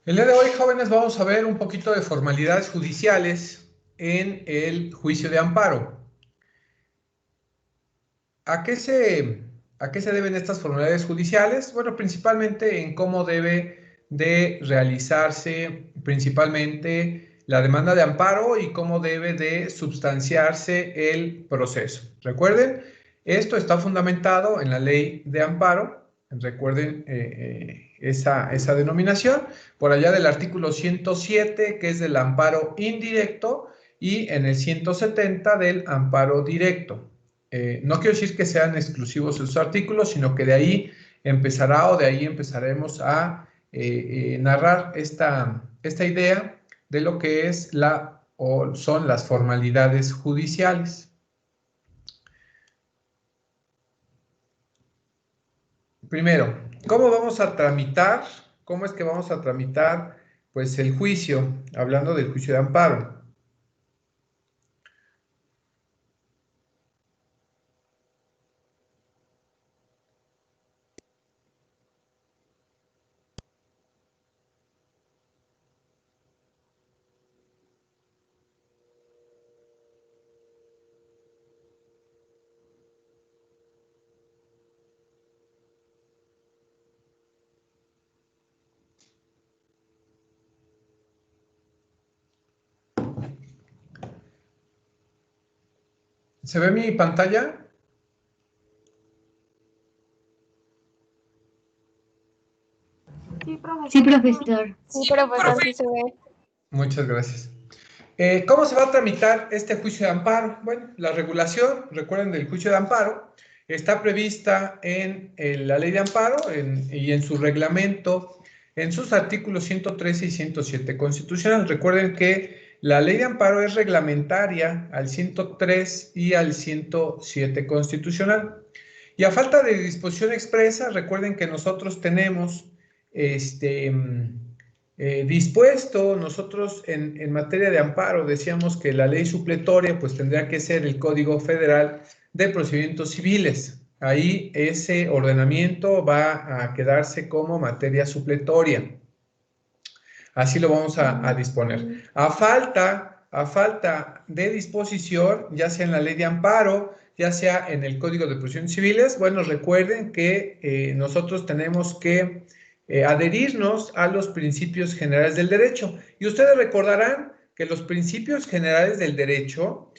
El día de hoy, jóvenes, vamos a ver un poquito de formalidades judiciales en el juicio de amparo. ¿A qué se deben estas formalidades judiciales? Bueno, principalmente en cómo debe de realizarse principalmente la demanda de amparo y cómo debe de substanciarse el proceso. Recuerden, esto está fundamentado en la ley de amparo. Recuerden esa denominación, por allá del artículo 107, que es del amparo indirecto, y en el 170 del amparo directo. No quiero decir que sean exclusivos esos artículos, sino que de ahí empezará o de ahí empezaremos a narrar esta idea de lo que es o son las formalidades judiciales. Primero, ¿cómo vamos a tramitar? ¿Cómo es que vamos a tramitar pues el juicio? Hablando del juicio de amparo. ¿Se ve mi pantalla? Sí, profesor. Sí, profesor, sí se ve. Muchas gracias. ¿Cómo se va a tramitar este juicio de amparo? Bueno, la regulación, recuerden, del juicio de amparo está prevista en la ley de amparo y en su reglamento, en sus artículos 113 y 107 constitucional. Recuerden que la ley de amparo es reglamentaria al 103 y al 107 constitucional. Y a falta de disposición expresa, recuerden que nosotros tenemos dispuesto, nosotros en materia de amparo decíamos que la ley supletoria pues tendría que ser el Código Federal de Procedimientos Civiles. Ahí ese ordenamiento va a quedarse como materia supletoria. Así lo vamos a disponer. A falta de disposición, ya sea en la ley de amparo, ya sea en el Código de Procedimientos Civiles, bueno, recuerden que nosotros tenemos que adherirnos a los principios generales del derecho. Y ustedes recordarán que los principios generales del derecho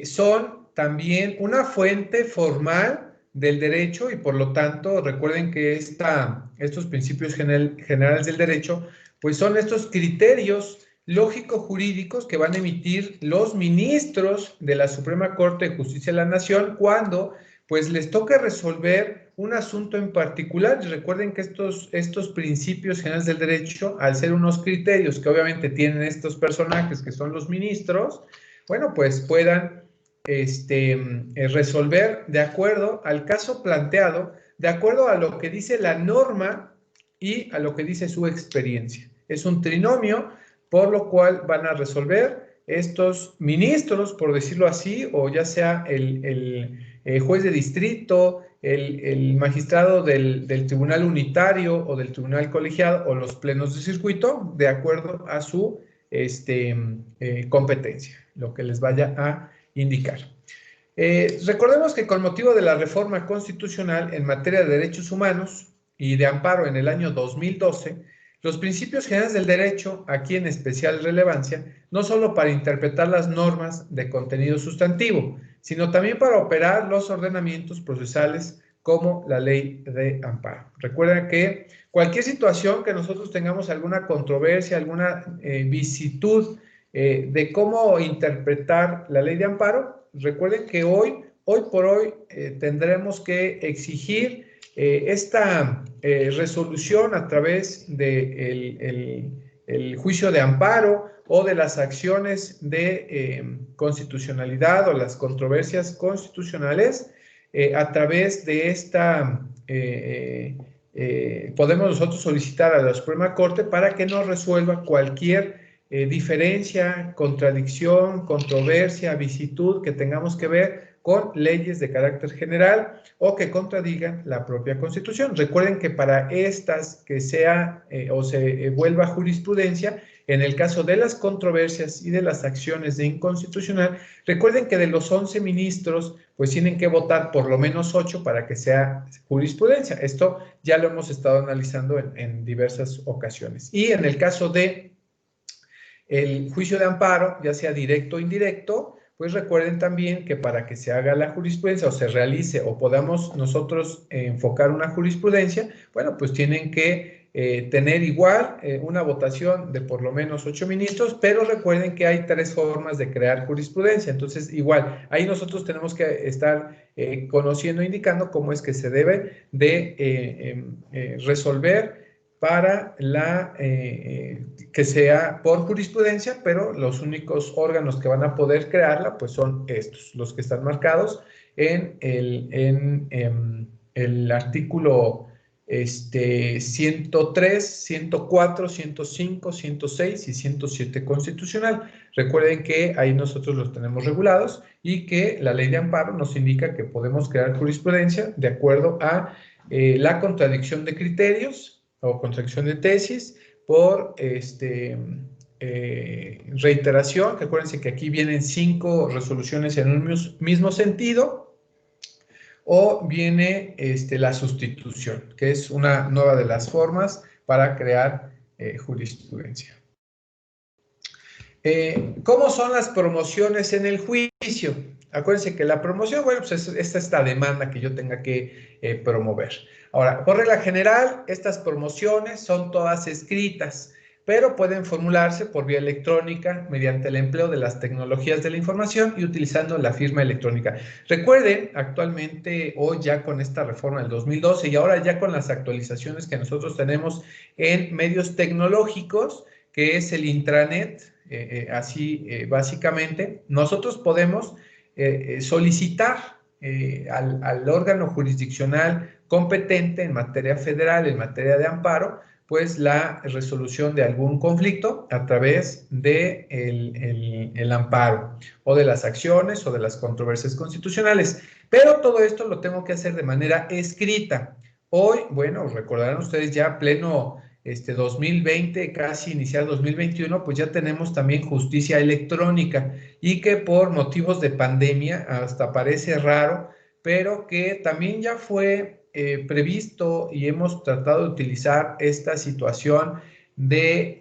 son también una fuente formal del derecho y por lo tanto recuerden que estos principios generales del derecho pues son estos criterios lógico-jurídicos que van a emitir los ministros de la Suprema Corte de Justicia de la Nación cuando pues les toca resolver un asunto en particular. Y recuerden que estos principios generales del derecho, al ser unos criterios que obviamente tienen estos personajes que son los ministros, bueno, pues puedan resolver de acuerdo al caso planteado, de acuerdo a lo que dice la norma y a lo que dice su experiencia. Es un trinomio, por lo cual van a resolver estos ministros, por decirlo así, o ya sea el juez de distrito, el magistrado del tribunal unitario o del tribunal colegiado o los plenos de circuito, de acuerdo a su competencia, lo que les vaya a indicar. Recordemos que con motivo de la reforma constitucional en materia de derechos humanos y de amparo en el año 2012, los principios generales del derecho, aquí en especial relevancia, no solo para interpretar las normas de contenido sustantivo, sino también para operar los ordenamientos procesales como la ley de amparo. Recuerden que cualquier situación que nosotros tengamos alguna controversia, alguna visitud de cómo interpretar la ley de amparo, recuerden que hoy por hoy tendremos que exigir esta resolución a través del el juicio de amparo o de las acciones de constitucionalidad o las controversias constitucionales a través de esta podemos nosotros solicitar a la Suprema Corte para que nos resuelva cualquier diferencia, contradicción, controversia, vicitud que tengamos que ver con leyes de carácter general o que contradigan la propia Constitución. Recuerden que para estas que sea o se vuelva jurisprudencia, en el caso de las controversias y de las acciones de inconstitucional, recuerden que de los 11 ministros, pues tienen que votar por lo menos 8 para que sea jurisprudencia. Esto ya lo hemos estado analizando en diversas ocasiones. Y en el caso de el juicio de amparo, ya sea directo o indirecto, pues recuerden también que para que se haga la jurisprudencia o se realice o podamos nosotros enfocar una jurisprudencia, bueno, pues tienen que tener igual una votación de por lo menos 8 ministros, pero recuerden que hay 3 formas de crear jurisprudencia. Entonces, igual, ahí nosotros tenemos que estar conociendo, indicando cómo es que se debe de resolver para que sea por jurisprudencia, pero los únicos órganos que van a poder crearla pues son estos, los que están marcados en el artículo 103, 104, 105, 106 y 107 constitucional. Recuerden que ahí nosotros los tenemos regulados y que la ley de amparo nos indica que podemos crear jurisprudencia de acuerdo a la contradicción de criterios o contradicción de tesis por reiteración, que acuérdense que aquí vienen 5 resoluciones en un mismo sentido, o viene la sustitución, que es una nueva de las formas para crear jurisprudencia. ¿Cómo son las promociones en el juicio? Acuérdense que la promoción, bueno, pues es esta demanda que yo tenga que promover. Ahora, por regla general, estas promociones son todas escritas, pero pueden formularse por vía electrónica mediante el empleo de las tecnologías de la información y utilizando la firma electrónica. Recuerden, actualmente, hoy ya con esta reforma del 2012 y ahora ya con las actualizaciones que nosotros tenemos en medios tecnológicos, que es el intranet, básicamente, nosotros podemos solicitar al órgano jurisdiccional competente en materia federal, en materia de amparo, pues la resolución de algún conflicto a través de el amparo o de las acciones o de las controversias constitucionales. Pero todo esto lo tengo que hacer de manera escrita. Hoy, bueno, recordarán ustedes ya pleno 2020, casi iniciar 2021, pues ya tenemos también justicia electrónica y que por motivos de pandemia, hasta parece raro, pero que también ya fue previsto y hemos tratado de utilizar esta situación de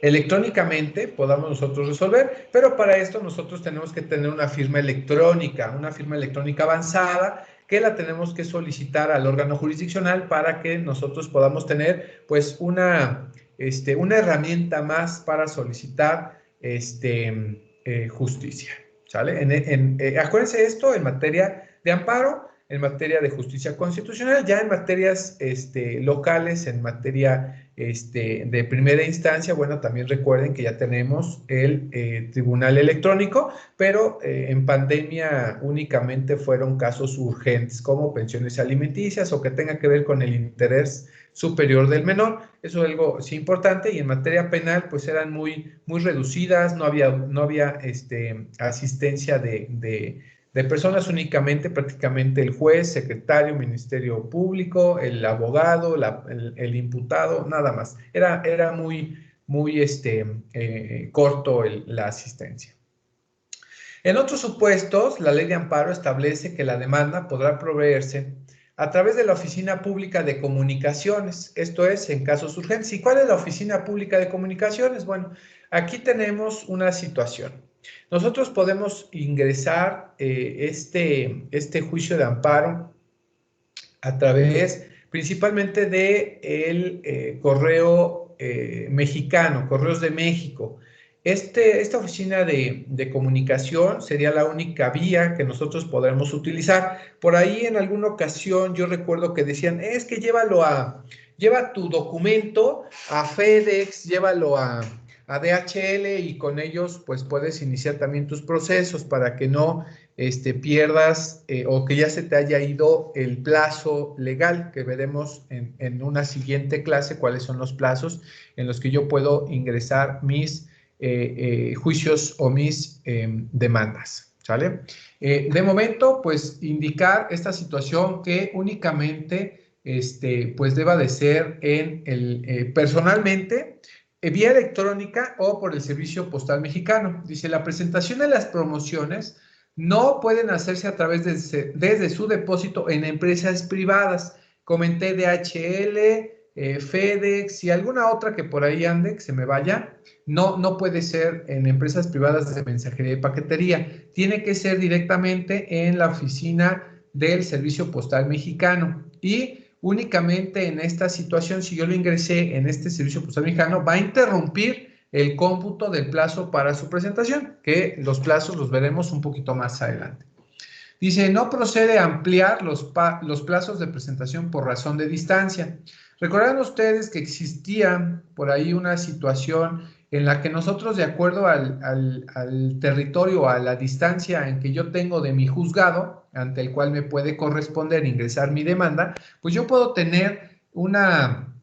electrónicamente podamos nosotros resolver, pero para esto nosotros tenemos que tener una firma electrónica avanzada que la tenemos que solicitar al órgano jurisdiccional para que nosotros podamos tener pues una herramienta más para solicitar justicia, ¿sale? Acuérdense esto en materia de amparo, en materia de justicia constitucional, ya en materias locales, en materia de primera instancia, bueno, también recuerden que ya tenemos el tribunal electrónico, pero en pandemia únicamente fueron casos urgentes como pensiones alimenticias o que tenga que ver con el interés superior del menor. Eso es algo sí importante, y en materia penal pues eran muy reducidas, no había asistencia de personas, únicamente prácticamente el juez, secretario, ministerio público, el abogado, el imputado, nada más. Era muy corto la asistencia. En otros supuestos, la ley de amparo establece que la demanda podrá proveerse a través de la Oficina Pública de Comunicaciones, esto es, en casos urgentes. ¿Y cuál es la Oficina Pública de Comunicaciones? Bueno, aquí tenemos una situación. Nosotros podemos ingresar este juicio de amparo a través principalmente del correo mexicano, Correos de México. Esta oficina de comunicación sería la única vía que nosotros podremos utilizar. Por ahí en alguna ocasión yo recuerdo que decían, es que lleva tu documento a FedEx, llévalo a a DHL y con ellos pues puedes iniciar también tus procesos para que no pierdas o que ya se te haya ido el plazo legal, que veremos en una siguiente clase cuáles son los plazos en los que yo puedo ingresar mis juicios o mis demandas, ¿sale? De momento, pues indicar esta situación que únicamente pues deba de ser personalmente, vía electrónica o por el Servicio Postal Mexicano. Dice, la presentación de las promociones no pueden hacerse a través desde su depósito en empresas privadas. Comenté DHL, FedEx y alguna otra que por ahí ande, que se me vaya. No puede ser en empresas privadas de mensajería y paquetería. Tiene que ser directamente en la oficina del Servicio Postal Mexicano. Y únicamente en esta situación, si yo lo ingresé en este Servicio Postal Mexicano, va a interrumpir el cómputo del plazo para su presentación, que los plazos los veremos un poquito más adelante. Dice, no procede a ampliar los plazos de presentación por razón de distancia. Recordarán ustedes que existía por ahí una situación en la que nosotros, de acuerdo al territorio, a la distancia en que yo tengo de mi juzgado, ante el cual me puede corresponder ingresar mi demanda, pues yo puedo tener una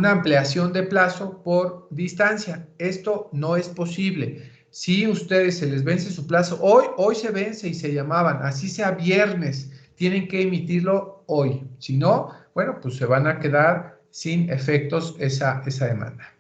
ampliación de plazo por distancia. Esto no es posible. Si ustedes se les vence su plazo, hoy se vence y se llamaban, así sea viernes, tienen que emitirlo hoy. Si no, bueno, pues se van a quedar sin efectos esa demanda.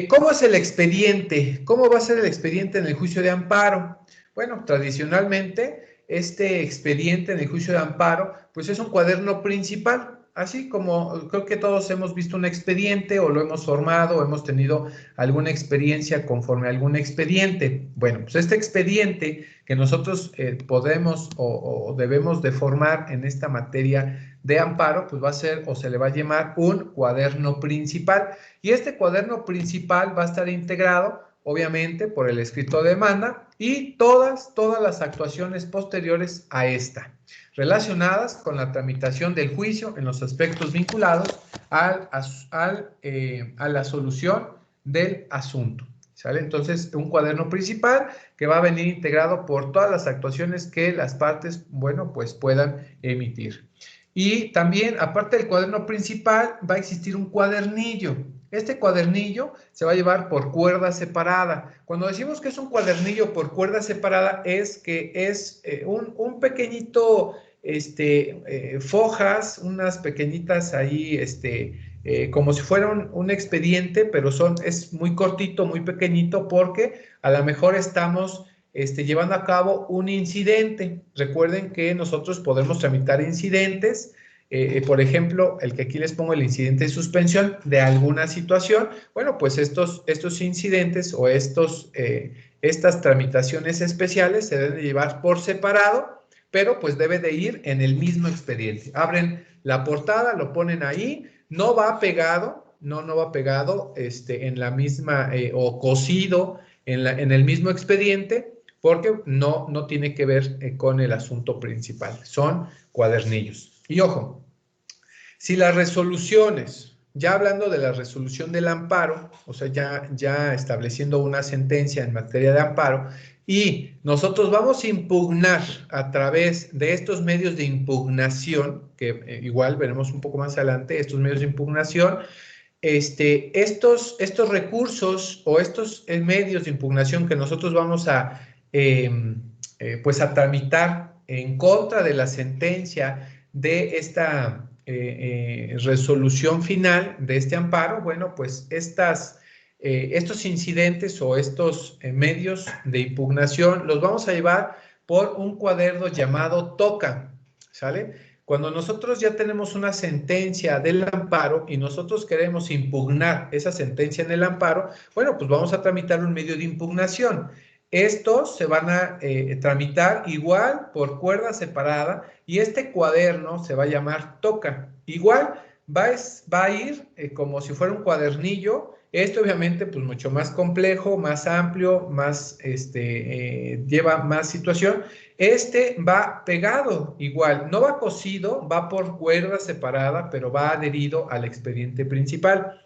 ¿Cómo es el expediente? ¿Cómo va a ser el expediente en el juicio de amparo? Bueno, tradicionalmente este expediente en el juicio de amparo, pues es un cuaderno principal. Así como creo que todos hemos visto un expediente o lo hemos formado o hemos tenido alguna experiencia conforme a algún expediente. Bueno, pues este expediente que nosotros podemos o debemos de formar en esta materia de amparo, pues va a ser o se le va a llamar un cuaderno principal. Y este cuaderno principal va a estar integrado, obviamente, por el escrito de demanda y todas las actuaciones posteriores a esta, relacionadas con la tramitación del juicio en los aspectos vinculados a la solución del asunto. ¿Sale? Entonces, un cuaderno principal que va a venir integrado por todas las actuaciones que las partes, bueno, pues puedan emitir. Y también, aparte del cuaderno principal, va a existir un cuadernillo. Este cuadernillo se va a llevar por cuerda separada. Cuando decimos que es un cuadernillo por cuerda separada, es que es un pequeñito fojas, unas pequeñitas ahí, como si fuera un expediente, pero es muy cortito, muy pequeñito, porque a lo mejor estamos llevando a cabo un incidente. Recuerden que nosotros podemos tramitar incidentes, por ejemplo, el que aquí les pongo, el incidente de suspensión de alguna situación. Bueno, pues estos incidentes o estas tramitaciones especiales se deben de llevar por separado, pero pues debe de ir en el mismo expediente. Abren la portada, lo ponen ahí, no va pegado, no va pegado en la misma o cosido en el mismo expediente, porque no tiene que ver con el asunto principal, son cuadernillos. Y ojo, si las resoluciones, ya hablando de la resolución del amparo, o sea, ya estableciendo una sentencia en materia de amparo, y nosotros vamos a impugnar a través de estos medios de impugnación, que igual veremos un poco más adelante, estos medios de impugnación, estos recursos o estos medios de impugnación que nosotros vamos a pues a tramitar en contra de la sentencia de esta resolución final de este amparo, bueno, pues estos incidentes o estos medios de impugnación los vamos a llevar por un cuaderno llamado TOCA, ¿sale? Cuando nosotros ya tenemos una sentencia del amparo y nosotros queremos impugnar esa sentencia en el amparo, bueno, pues vamos a tramitar un medio de impugnación. Estos se van a tramitar igual por cuerda separada y este cuaderno se va a llamar TOCA. Igual va a ir como si fuera un cuadernillo. Esto obviamente pues mucho más complejo, más amplio, lleva más situación. Va pegado igual, no va cosido, va por cuerda separada, pero va adherido al expediente principal.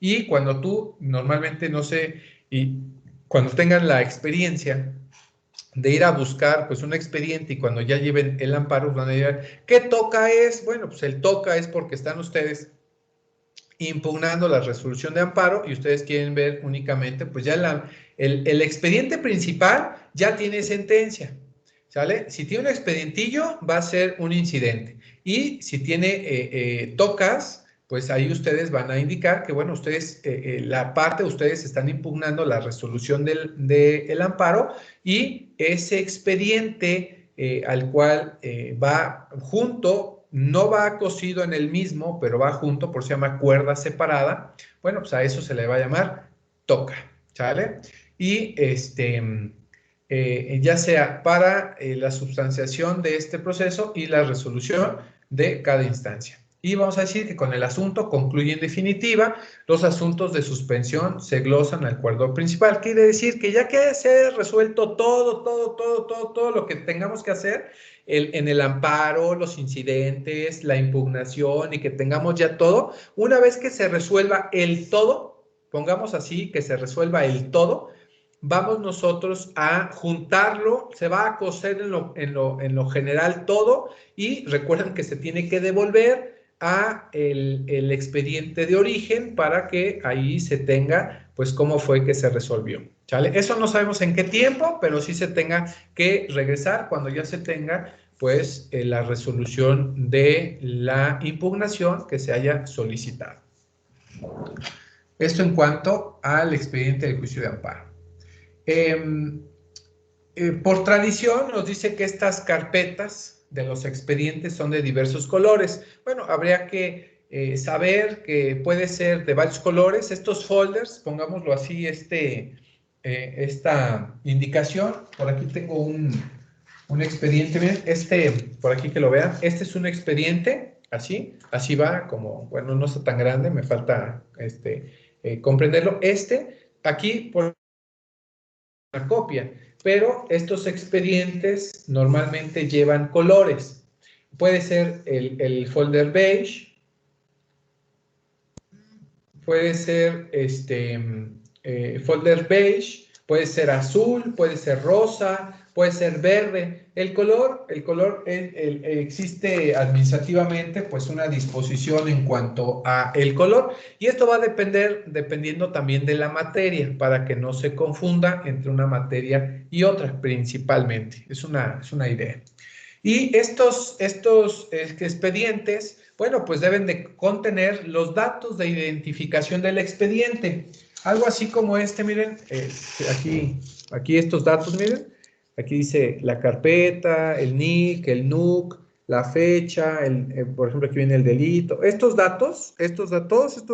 Y cuando tú, normalmente, no sé, y cuando tengan la experiencia de ir a buscar pues un expediente y cuando ya lleven el amparo van a decir, ¿qué toca es? Bueno, pues el toca es porque están ustedes impugnando la resolución de amparo y ustedes quieren ver únicamente, pues ya el expediente principal ya tiene sentencia, ¿sale? Si tiene un expedientillo, va a ser un incidente. Y si tiene tocas, pues ahí ustedes van a indicar que, bueno, ustedes, la parte, ustedes están impugnando la resolución del amparo y ese expediente al cual va junto, no va cosido en el mismo, pero va junto, por eso se llama cuerda separada. Bueno, pues a eso se le va a llamar toca, ¿sale? Y ya sea para la substanciación de este proceso y la resolución de cada instancia. Y vamos a decir que con el asunto concluye en definitiva, los asuntos de suspensión se glosan al acuerdo principal. Quiere decir que ya que se ha resuelto todo lo que tengamos que hacer, en el amparo, los incidentes, la impugnación y que tengamos ya todo, una vez que se resuelva el todo, pongamos así, que se resuelva el todo, vamos nosotros a juntarlo, se va a coser en lo general todo y recuerden que se tiene que devolver a el expediente de origen para que ahí se tenga pues cómo fue que se resolvió. ¿Sale? Eso no sabemos en qué tiempo, pero sí se tenga que regresar cuando ya se tenga pues la resolución de la impugnación que se haya solicitado. Esto en cuanto al expediente del juicio de amparo. Por tradición nos dice que estas carpetas de los expedientes son de diversos colores. Bueno, habría que saber que puede ser de varios colores. Estos folders, pongámoslo así, esta indicación, por aquí tengo un expediente, miren, por aquí que lo vean, este es un expediente, así va, como, bueno, no está tan grande, me falta comprenderlo. Aquí por una copia, pero estos expedientes normalmente llevan colores. Puede ser el folder beige, puede ser folder beige, puede ser azul, puede ser rosa, puede ser verde. El color existe administrativamente pues una disposición en cuanto a el color y esto va a depender dependiendo también de la materia para que no se confunda entre una materia y otra principalmente. Es una idea. Y estos expedientes, bueno, pues deben de contener los datos de identificación del expediente. Algo así como miren, aquí estos datos, miren. Aquí dice la carpeta, el NIC, el NUC, la fecha, por ejemplo, aquí viene el delito. Todos estos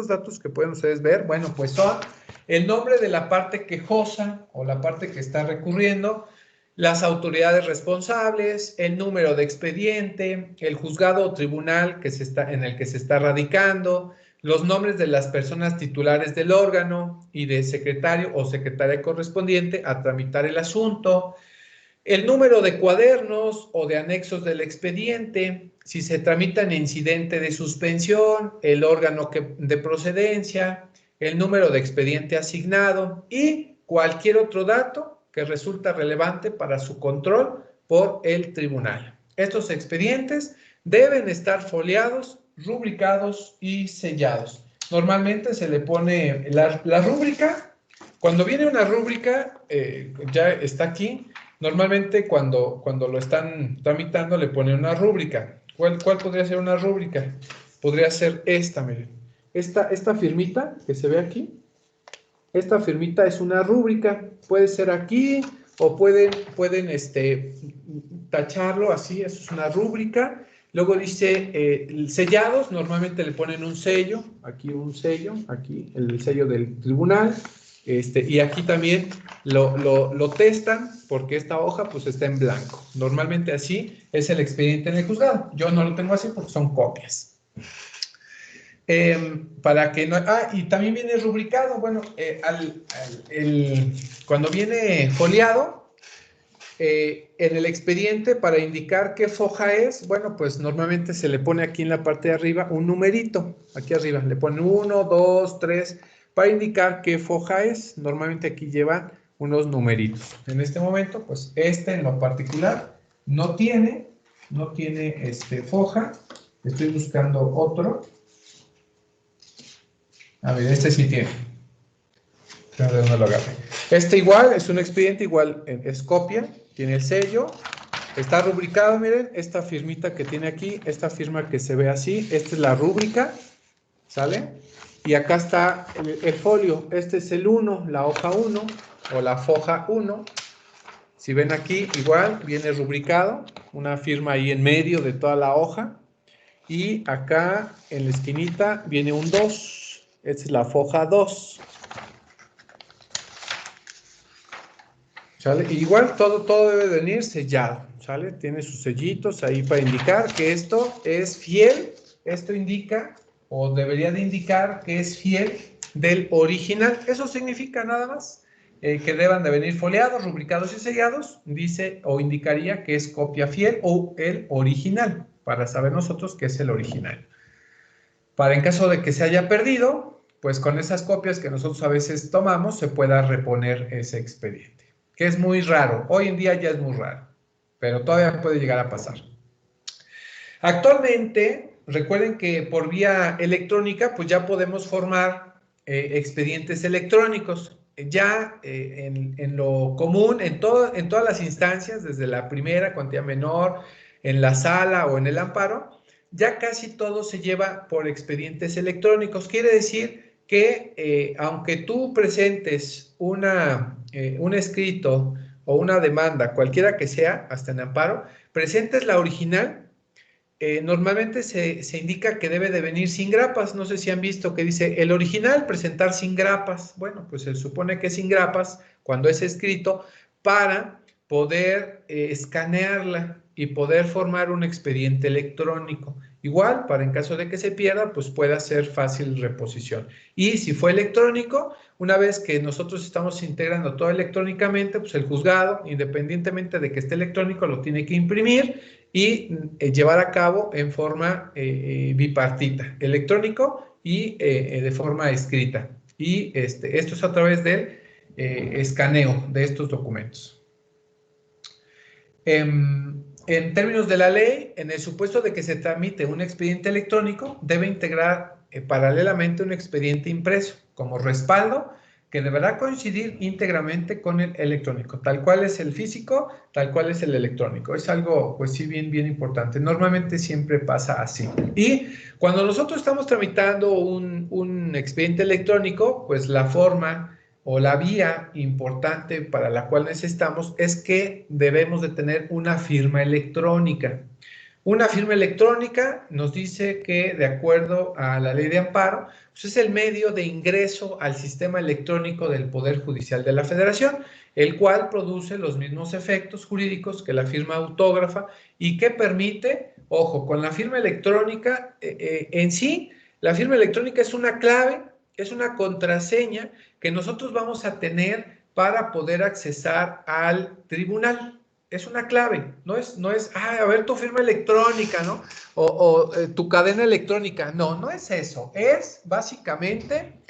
datos que pueden ustedes ver, bueno, pues son el nombre de la parte quejosa o la parte que está recurriendo, las autoridades responsables, el número de expediente, el juzgado o tribunal en el que se está radicando, los nombres de las personas titulares del órgano y de secretario o secretaria correspondiente a tramitar el asunto, el número de cuadernos o de anexos del expediente, si se tramita en incidente de suspensión, el órgano de procedencia, el número de expediente asignado y cualquier otro dato que resulta relevante para su control por el tribunal. Estos expedientes deben estar foliados, rubricados y sellados. Normalmente se le pone la rúbrica. Cuando viene una rúbrica, ya está aquí. Normalmente cuando lo están tramitando le ponen una rúbrica. ¿Cuál podría ser una rúbrica? Podría ser esta, miren. Esta firmita que se ve aquí. Esta firmita es una rúbrica. Puede ser aquí o pueden tacharlo así. Eso es una rúbrica. Luego dice sellados. Normalmente le ponen un sello. Aquí un sello. Aquí el sello del tribunal. Y aquí también lo testan porque esta hoja pues está en blanco. Normalmente así es el expediente en el juzgado. Yo no lo tengo así porque son copias. Para que no... y también viene rubricado. Bueno, cuando viene foliado, en el expediente para indicar qué foja es, bueno, pues normalmente se le pone aquí en la parte de arriba un numerito. Aquí arriba le ponen 1, 2, 3... para indicar qué foja es. Normalmente aquí llevan unos numeritos. En este momento, pues este en lo particular no tiene foja. Estoy buscando otro. A ver, este sí tiene. ¿De dónde lo agarré? Este igual, es un expediente, igual es copia, tiene el sello, está rubricado, miren, esta firmita que tiene aquí, esta firma que se ve así, esta es la rúbrica, ¿sale? Y acá está el folio, este es el 1, la hoja 1 o la foja 1. Si ven aquí, igual viene rubricado, una firma ahí en medio de toda la hoja. Y acá en la esquinita viene un 2, esta es la foja 2. ¿Sale? Igual todo debe venir sellado, ¿sale? Tiene sus sellitos ahí para indicar que esto es fiel. Esto indica, o debería de indicar, que es fiel del original. Eso significa nada más que deban de venir foliados, rubricados y sellados. Dice o indicaría que es copia fiel o el original, para saber nosotros qué es el original. Para en caso de que se haya perdido, pues con esas copias que nosotros a veces tomamos, se pueda reponer ese expediente. Que es muy raro, hoy en día ya es muy raro, pero todavía puede llegar a pasar. Actualmente, recuerden que por vía electrónica, pues ya podemos formar expedientes electrónicos. Ya en lo común, en todas las instancias, desde la primera, cuantía menor, en la sala o en el amparo, ya casi todo se lleva por expedientes electrónicos. Quiere decir que aunque tú presentes un escrito o una demanda, cualquiera que sea, hasta en amparo, presentes la original, normalmente se indica que debe de venir sin grapas. No sé si han visto que dice el original presentar sin grapas. Bueno, pues se supone que es sin grapas cuando es escrito para poder escanearla y poder formar un expediente electrónico. Igual, para en caso de que se pierda, pues pueda ser fácil reposición. Y si fue electrónico, una vez que nosotros estamos integrando todo electrónicamente, pues el juzgado, independientemente de que esté electrónico, lo tiene que imprimir y llevar a cabo en forma bipartita, electrónico y de forma escrita. Y esto es a través del escaneo de estos documentos. En términos de la ley, en el supuesto de que se tramite un expediente electrónico, debe integrar paralelamente un expediente impreso como respaldo que deberá coincidir íntegramente con el electrónico. Tal cual es el físico, tal cual es el electrónico. Es algo, pues sí, bien importante. Normalmente siempre pasa así. Y cuando nosotros estamos tramitando un expediente electrónico, pues la forma o la vía importante para la cual necesitamos es que debemos de tener una firma electrónica. Una firma electrónica nos dice que, de acuerdo a la ley de amparo, pues es el medio de ingreso al sistema electrónico del Poder Judicial de la Federación, el cual produce los mismos efectos jurídicos que la firma autógrafa y que permite, ojo, con la firma electrónica en sí, la firma electrónica es una clave, es una contraseña que nosotros vamos a tener para poder accesar al tribunal. Es una clave, no es, a ver tu firma electrónica, ¿no? O tu cadena electrónica. No es eso. Es básicamente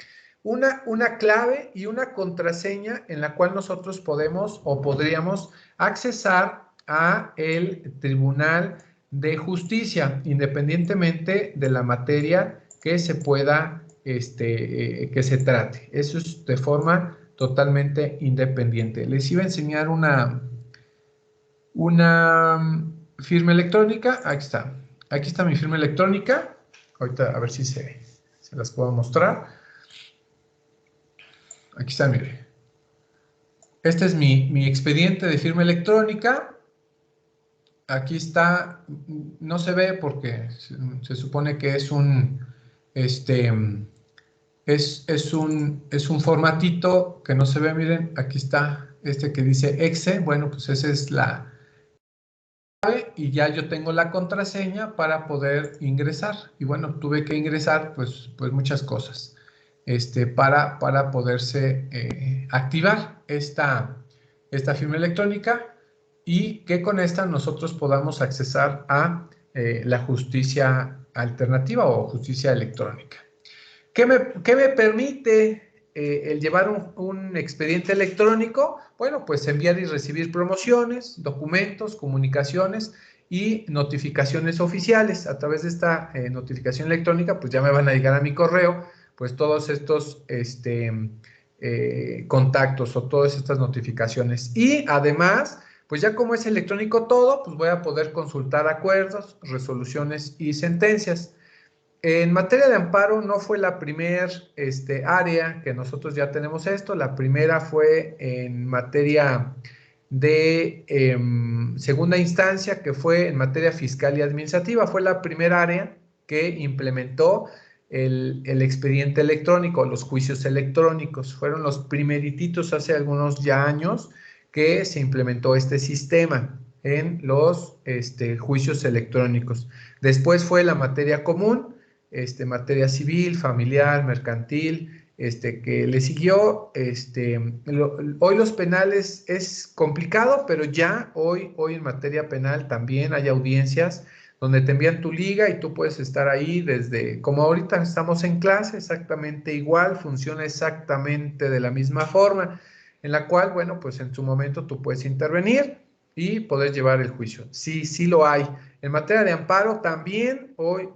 una clave y una contraseña en la cual nosotros podemos o podríamos accesar a el Tribunal de Justicia, independientemente de la materia que se pueda, que se trate. Eso es de forma totalmente independiente. Les iba a enseñar una firma electrónica. Aquí está mi firma electrónica. Ahorita a ver si se las puedo mostrar. Aquí está, mire. Este es mi expediente de firma electrónica. Aquí está, no se ve porque se supone que es un, es un formatito que no se ve. Miren, aquí está que dice exe. Bueno, pues esa es la clave y ya yo tengo la contraseña para poder ingresar. Y bueno, tuve que ingresar pues muchas cosas para poderse activar esta firma electrónica y que con esta nosotros podamos accesar a la justicia alternativa o justicia electrónica. ¿Qué me permite el llevar un expediente electrónico, bueno, pues enviar y recibir promociones, documentos, comunicaciones y notificaciones oficiales. A través de esta notificación electrónica, pues ya me van a llegar a mi correo, pues todos estos contactos o todas estas notificaciones. Y además, pues ya como es electrónico todo, pues voy a poder consultar acuerdos, resoluciones y sentencias. En materia de amparo no fue la primer área que nosotros ya tenemos esto. La primera fue en materia de segunda instancia, que fue en materia fiscal y administrativa. Fue la primera área que implementó el expediente electrónico, los juicios electrónicos. Fueron los primerititos hace algunos ya años que se implementó este sistema en los juicios electrónicos. Después fue la materia común, materia civil, familiar, mercantil, que le siguió. Hoy los penales es complicado, pero ya hoy en materia penal también hay audiencias donde te envían tu liga y tú puedes estar ahí desde, como ahorita estamos en clase, exactamente igual, funciona exactamente de la misma forma, en la cual, bueno, pues en su momento tú puedes intervenir y poder llevar el juicio. Sí, sí lo hay. En materia de amparo también hoy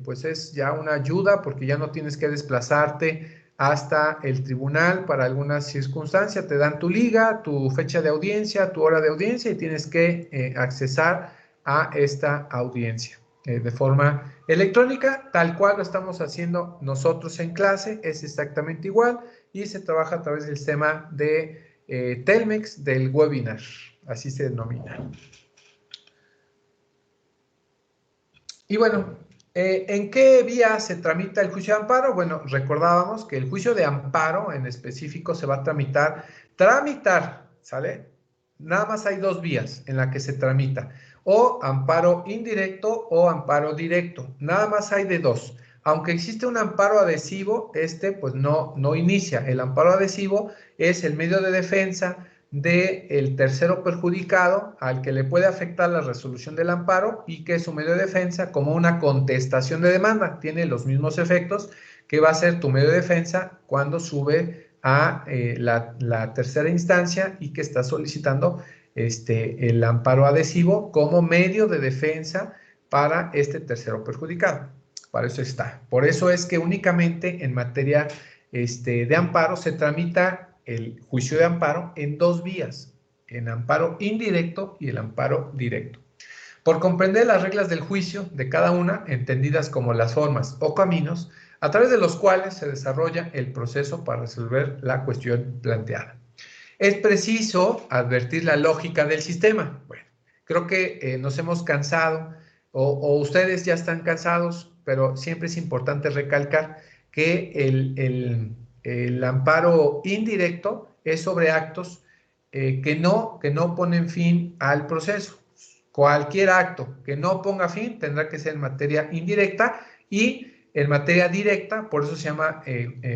pues es ya una ayuda porque ya no tienes que desplazarte hasta el tribunal para alguna circunstancia. Te dan tu liga, tu fecha de audiencia, tu hora de audiencia y tienes que accesar a esta audiencia de forma electrónica, tal cual lo estamos haciendo nosotros en clase, es exactamente igual y se trabaja a través del sistema de Telmex del webinar, así se denomina. Y bueno, ¿en qué vía se tramita el juicio de amparo? Bueno, recordábamos que el juicio de amparo en específico se va a tramitar, ¿sale? Nada más hay dos vías en la que se tramita, o amparo indirecto o amparo directo, nada más hay de dos. Aunque existe un amparo adhesivo, pues no inicia. El amparo adhesivo es el medio de defensa del tercero perjudicado al que le puede afectar la resolución del amparo y que su medio de defensa como una contestación de demanda tiene los mismos efectos que va a ser tu medio de defensa cuando sube a la tercera instancia y que está solicitando el amparo adhesivo como medio de defensa para este tercero perjudicado. Para eso está. Por eso es que únicamente en materia de amparo se tramita el juicio de amparo en dos vías, en amparo indirecto y el amparo directo. Por comprender las reglas del juicio de cada una, entendidas como las formas o caminos, a través de los cuales se desarrolla el proceso para resolver la cuestión planteada. Es preciso advertir la lógica del sistema. Bueno, creo que nos hemos cansado o ustedes ya están cansados, pero siempre es importante recalcar que el amparo indirecto es sobre actos que no ponen fin al proceso. Cualquier acto que no ponga fin tendrá que ser en materia indirecta y en materia directa, por eso se llama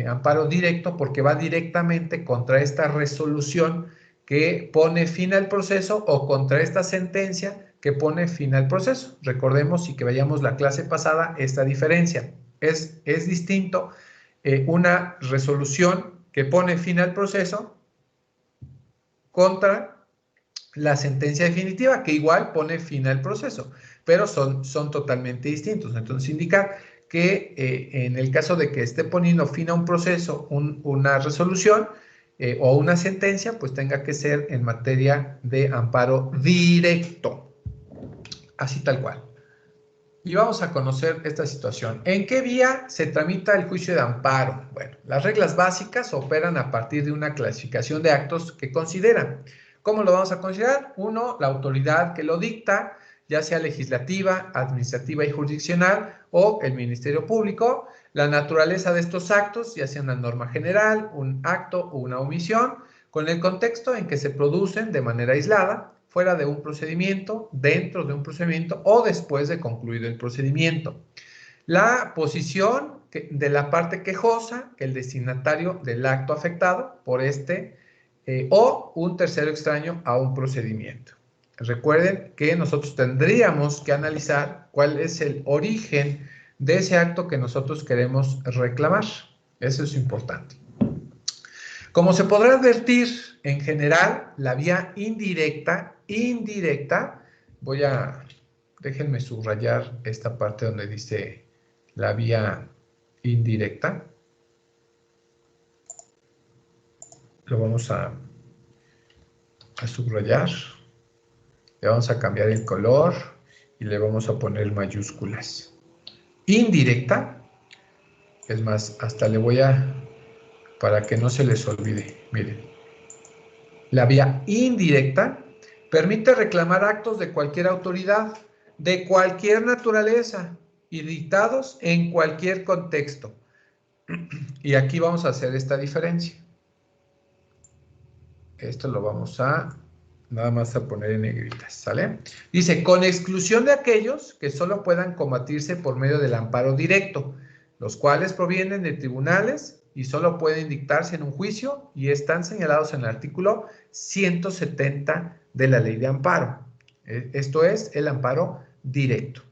amparo directo, porque va directamente contra esta resolución que pone fin al proceso o contra esta sentencia que pone fin al proceso. Recordemos y que veamos la clase pasada esta diferencia. Es distinto una resolución que pone fin al proceso contra la sentencia definitiva, que igual pone fin al proceso, pero son totalmente distintos. Entonces indica que en el caso de que esté poniendo fin a un proceso, una resolución o una sentencia, pues tenga que ser en materia de amparo directo, así tal cual. Y vamos a conocer esta situación. ¿En qué vía se tramita el juicio de amparo? Bueno, las reglas básicas operan a partir de una clasificación de actos que consideran. ¿Cómo lo vamos a considerar? Uno, la autoridad que lo dicta, ya sea legislativa, administrativa y jurisdiccional o el Ministerio Público. La naturaleza de estos actos, ya sea una norma general, un acto o una omisión, con el contexto en que se producen de manera aislada, fuera de un procedimiento, dentro de un procedimiento o después de concluido el procedimiento. La posición de la parte quejosa, el destinatario del acto afectado por o un tercero extraño a un procedimiento. Recuerden que nosotros tendríamos que analizar cuál es el origen de ese acto que nosotros queremos reclamar. Eso es importante. Como se podrá advertir, en general, la vía indirecta, déjenme subrayar esta parte donde dice la vía indirecta. Lo vamos a subrayar. Le vamos a cambiar el color y le vamos a poner mayúsculas. Indirecta, es más, hasta le voy a, para que no se les olvide, miren. La vía indirecta permite reclamar actos de cualquier autoridad, de cualquier naturaleza y dictados en cualquier contexto. Y aquí vamos a hacer esta diferencia. Esto lo vamos a nada más a poner en negritas, ¿sale? Dice, con exclusión de aquellos que solo puedan combatirse por medio del amparo directo, los cuales provienen de tribunales y solo pueden dictarse en un juicio y están señalados en el artículo 170 de la Ley de Amparo. Esto es el amparo directo.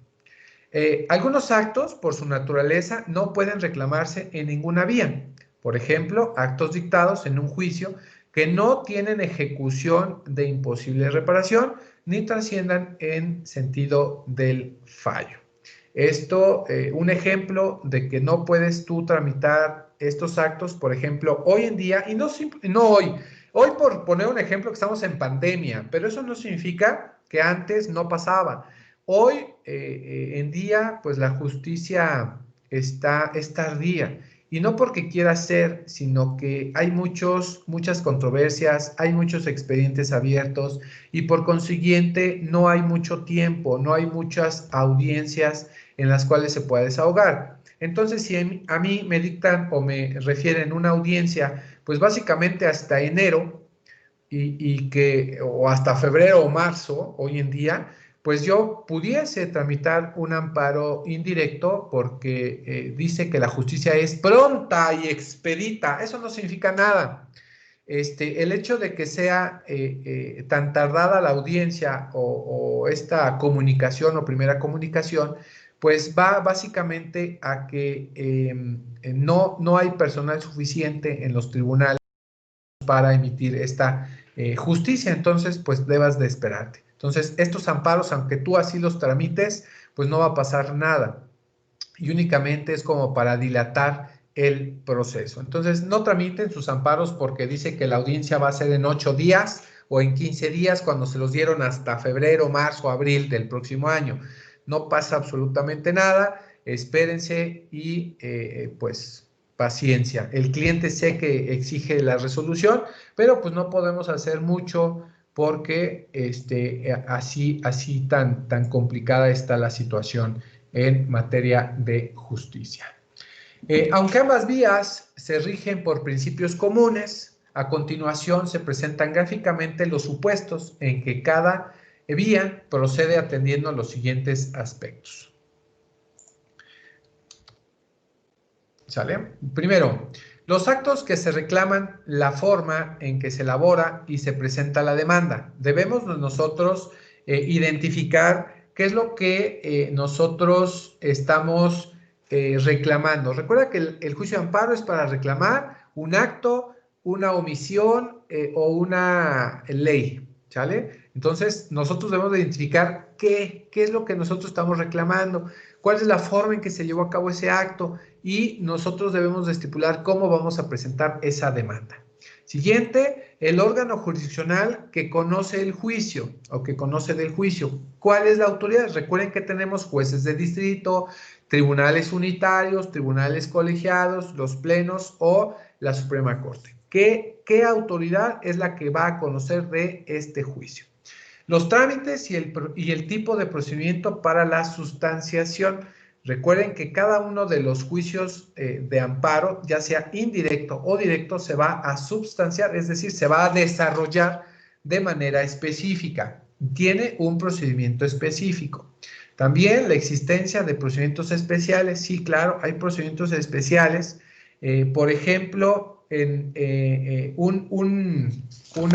Algunos actos, por su naturaleza, no pueden reclamarse en ninguna vía. Por ejemplo, actos dictados en un juicio que no tienen ejecución de imposible reparación ni trasciendan en sentido del fallo. Esto, un ejemplo de que no puedes tú tramitar estos actos, por ejemplo, hoy en día, y no hoy por poner un ejemplo que estamos en pandemia, pero eso no significa que antes no pasaba. Hoy en día, pues la justicia es tardía. Y no porque quiera ser, sino que hay muchas controversias, hay muchos expedientes abiertos y por consiguiente no hay mucho tiempo, no hay muchas audiencias en las cuales se pueda desahogar. Entonces, si a mí me dictan o me refieren una audiencia, pues básicamente hasta enero o hasta febrero o marzo, hoy en día, pues yo pudiese tramitar un amparo indirecto porque dice que la justicia es pronta y expedita. Eso no significa nada. El hecho de que sea tan tardada la audiencia o esta comunicación o primera comunicación, pues va básicamente a que no hay personal suficiente en los tribunales para emitir esta justicia, entonces pues debas de esperarte. Entonces estos amparos, aunque tú así los tramites, pues no va a pasar nada y únicamente es como para dilatar el proceso. Entonces no tramiten sus amparos porque dice que la audiencia va a ser en 8 días o en 15 días cuando se los dieron hasta febrero, marzo, abril del próximo año. No pasa absolutamente nada, espérense y pues paciencia. El cliente sé que exige la resolución, pero pues no podemos hacer mucho porque así tan complicada está la situación en materia de justicia. Aunque ambas vías se rigen por principios comunes, a continuación se presentan gráficamente los supuestos en que cada vía procede atendiendo los siguientes aspectos. ¿Sale? Primero, los actos que se reclaman, la forma en que se elabora y se presenta la demanda. Debemos nosotros identificar qué es lo que nosotros estamos reclamando. Recuerda que el juicio de amparo es para reclamar un acto, una omisión o una ley, ¿sale? Entonces, nosotros debemos de identificar qué es lo que nosotros estamos reclamando, cuál es la forma en que se llevó a cabo ese acto y nosotros debemos de estipular cómo vamos a presentar esa demanda. Siguiente, el órgano jurisdiccional que conoce el juicio o que conoce del juicio. ¿Cuál es la autoridad? Recuerden que tenemos jueces de distrito, tribunales unitarios, tribunales colegiados, los plenos o la Suprema Corte. ¿Qué autoridad es la que va a conocer de este juicio? Los trámites y el tipo de procedimiento para la sustanciación. Recuerden que cada uno de los juicios de amparo, ya sea indirecto o directo, se va a substanciar, es decir, se va a desarrollar de manera específica. Tiene un procedimiento específico. También la existencia de procedimientos especiales. Sí, claro, hay procedimientos especiales. Por ejemplo, un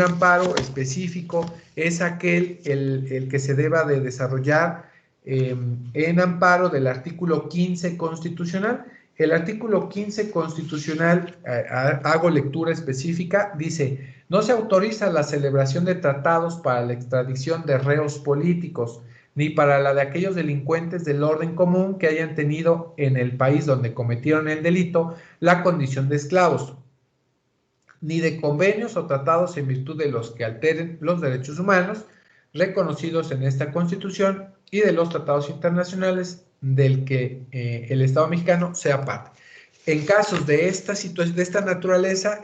amparo específico es el que se deba de desarrollar en amparo del artículo 15 constitucional. el artículo 15 constitucional, hago lectura específica, dice, no se autoriza la celebración de tratados para la extradición de reos políticos, ni para la de aquellos delincuentes del orden común que hayan tenido en el país donde cometieron el delito la condición de esclavos, ni de convenios o tratados en virtud de los que alteren los derechos humanos reconocidos en esta Constitución y de los tratados internacionales del que el Estado mexicano sea parte. En casos de esta situación, de esta naturaleza,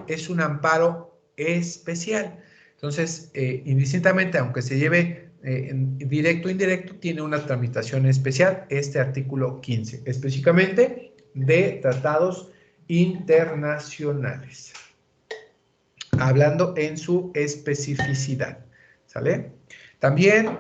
es un amparo especial. Entonces, indistintamente, aunque se lleve directo o indirecto, tiene una tramitación especial, este artículo 15, específicamente de tratados internacionales, hablando en su especificidad, ¿sale? También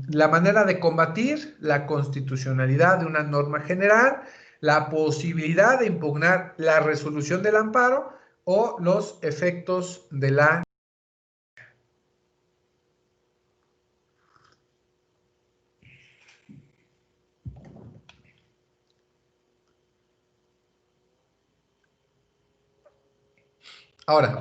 la manera de combatir la constitucionalidad de una norma general, la posibilidad de impugnar la resolución del amparo o los efectos de la... Ahora,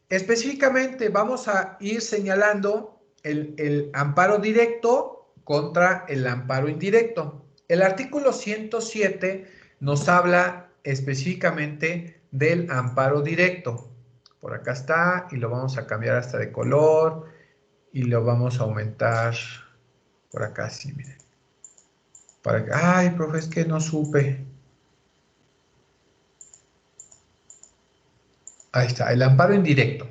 específicamente vamos a ir señalando el amparo directo contra el amparo indirecto. El artículo 107 nos habla específicamente del amparo directo. Por acá está y lo vamos a cambiar hasta de color y lo vamos a aumentar por acá, sí, miren. Para que, ay, profe, es que no supe. Ahí está, el amparo indirecto.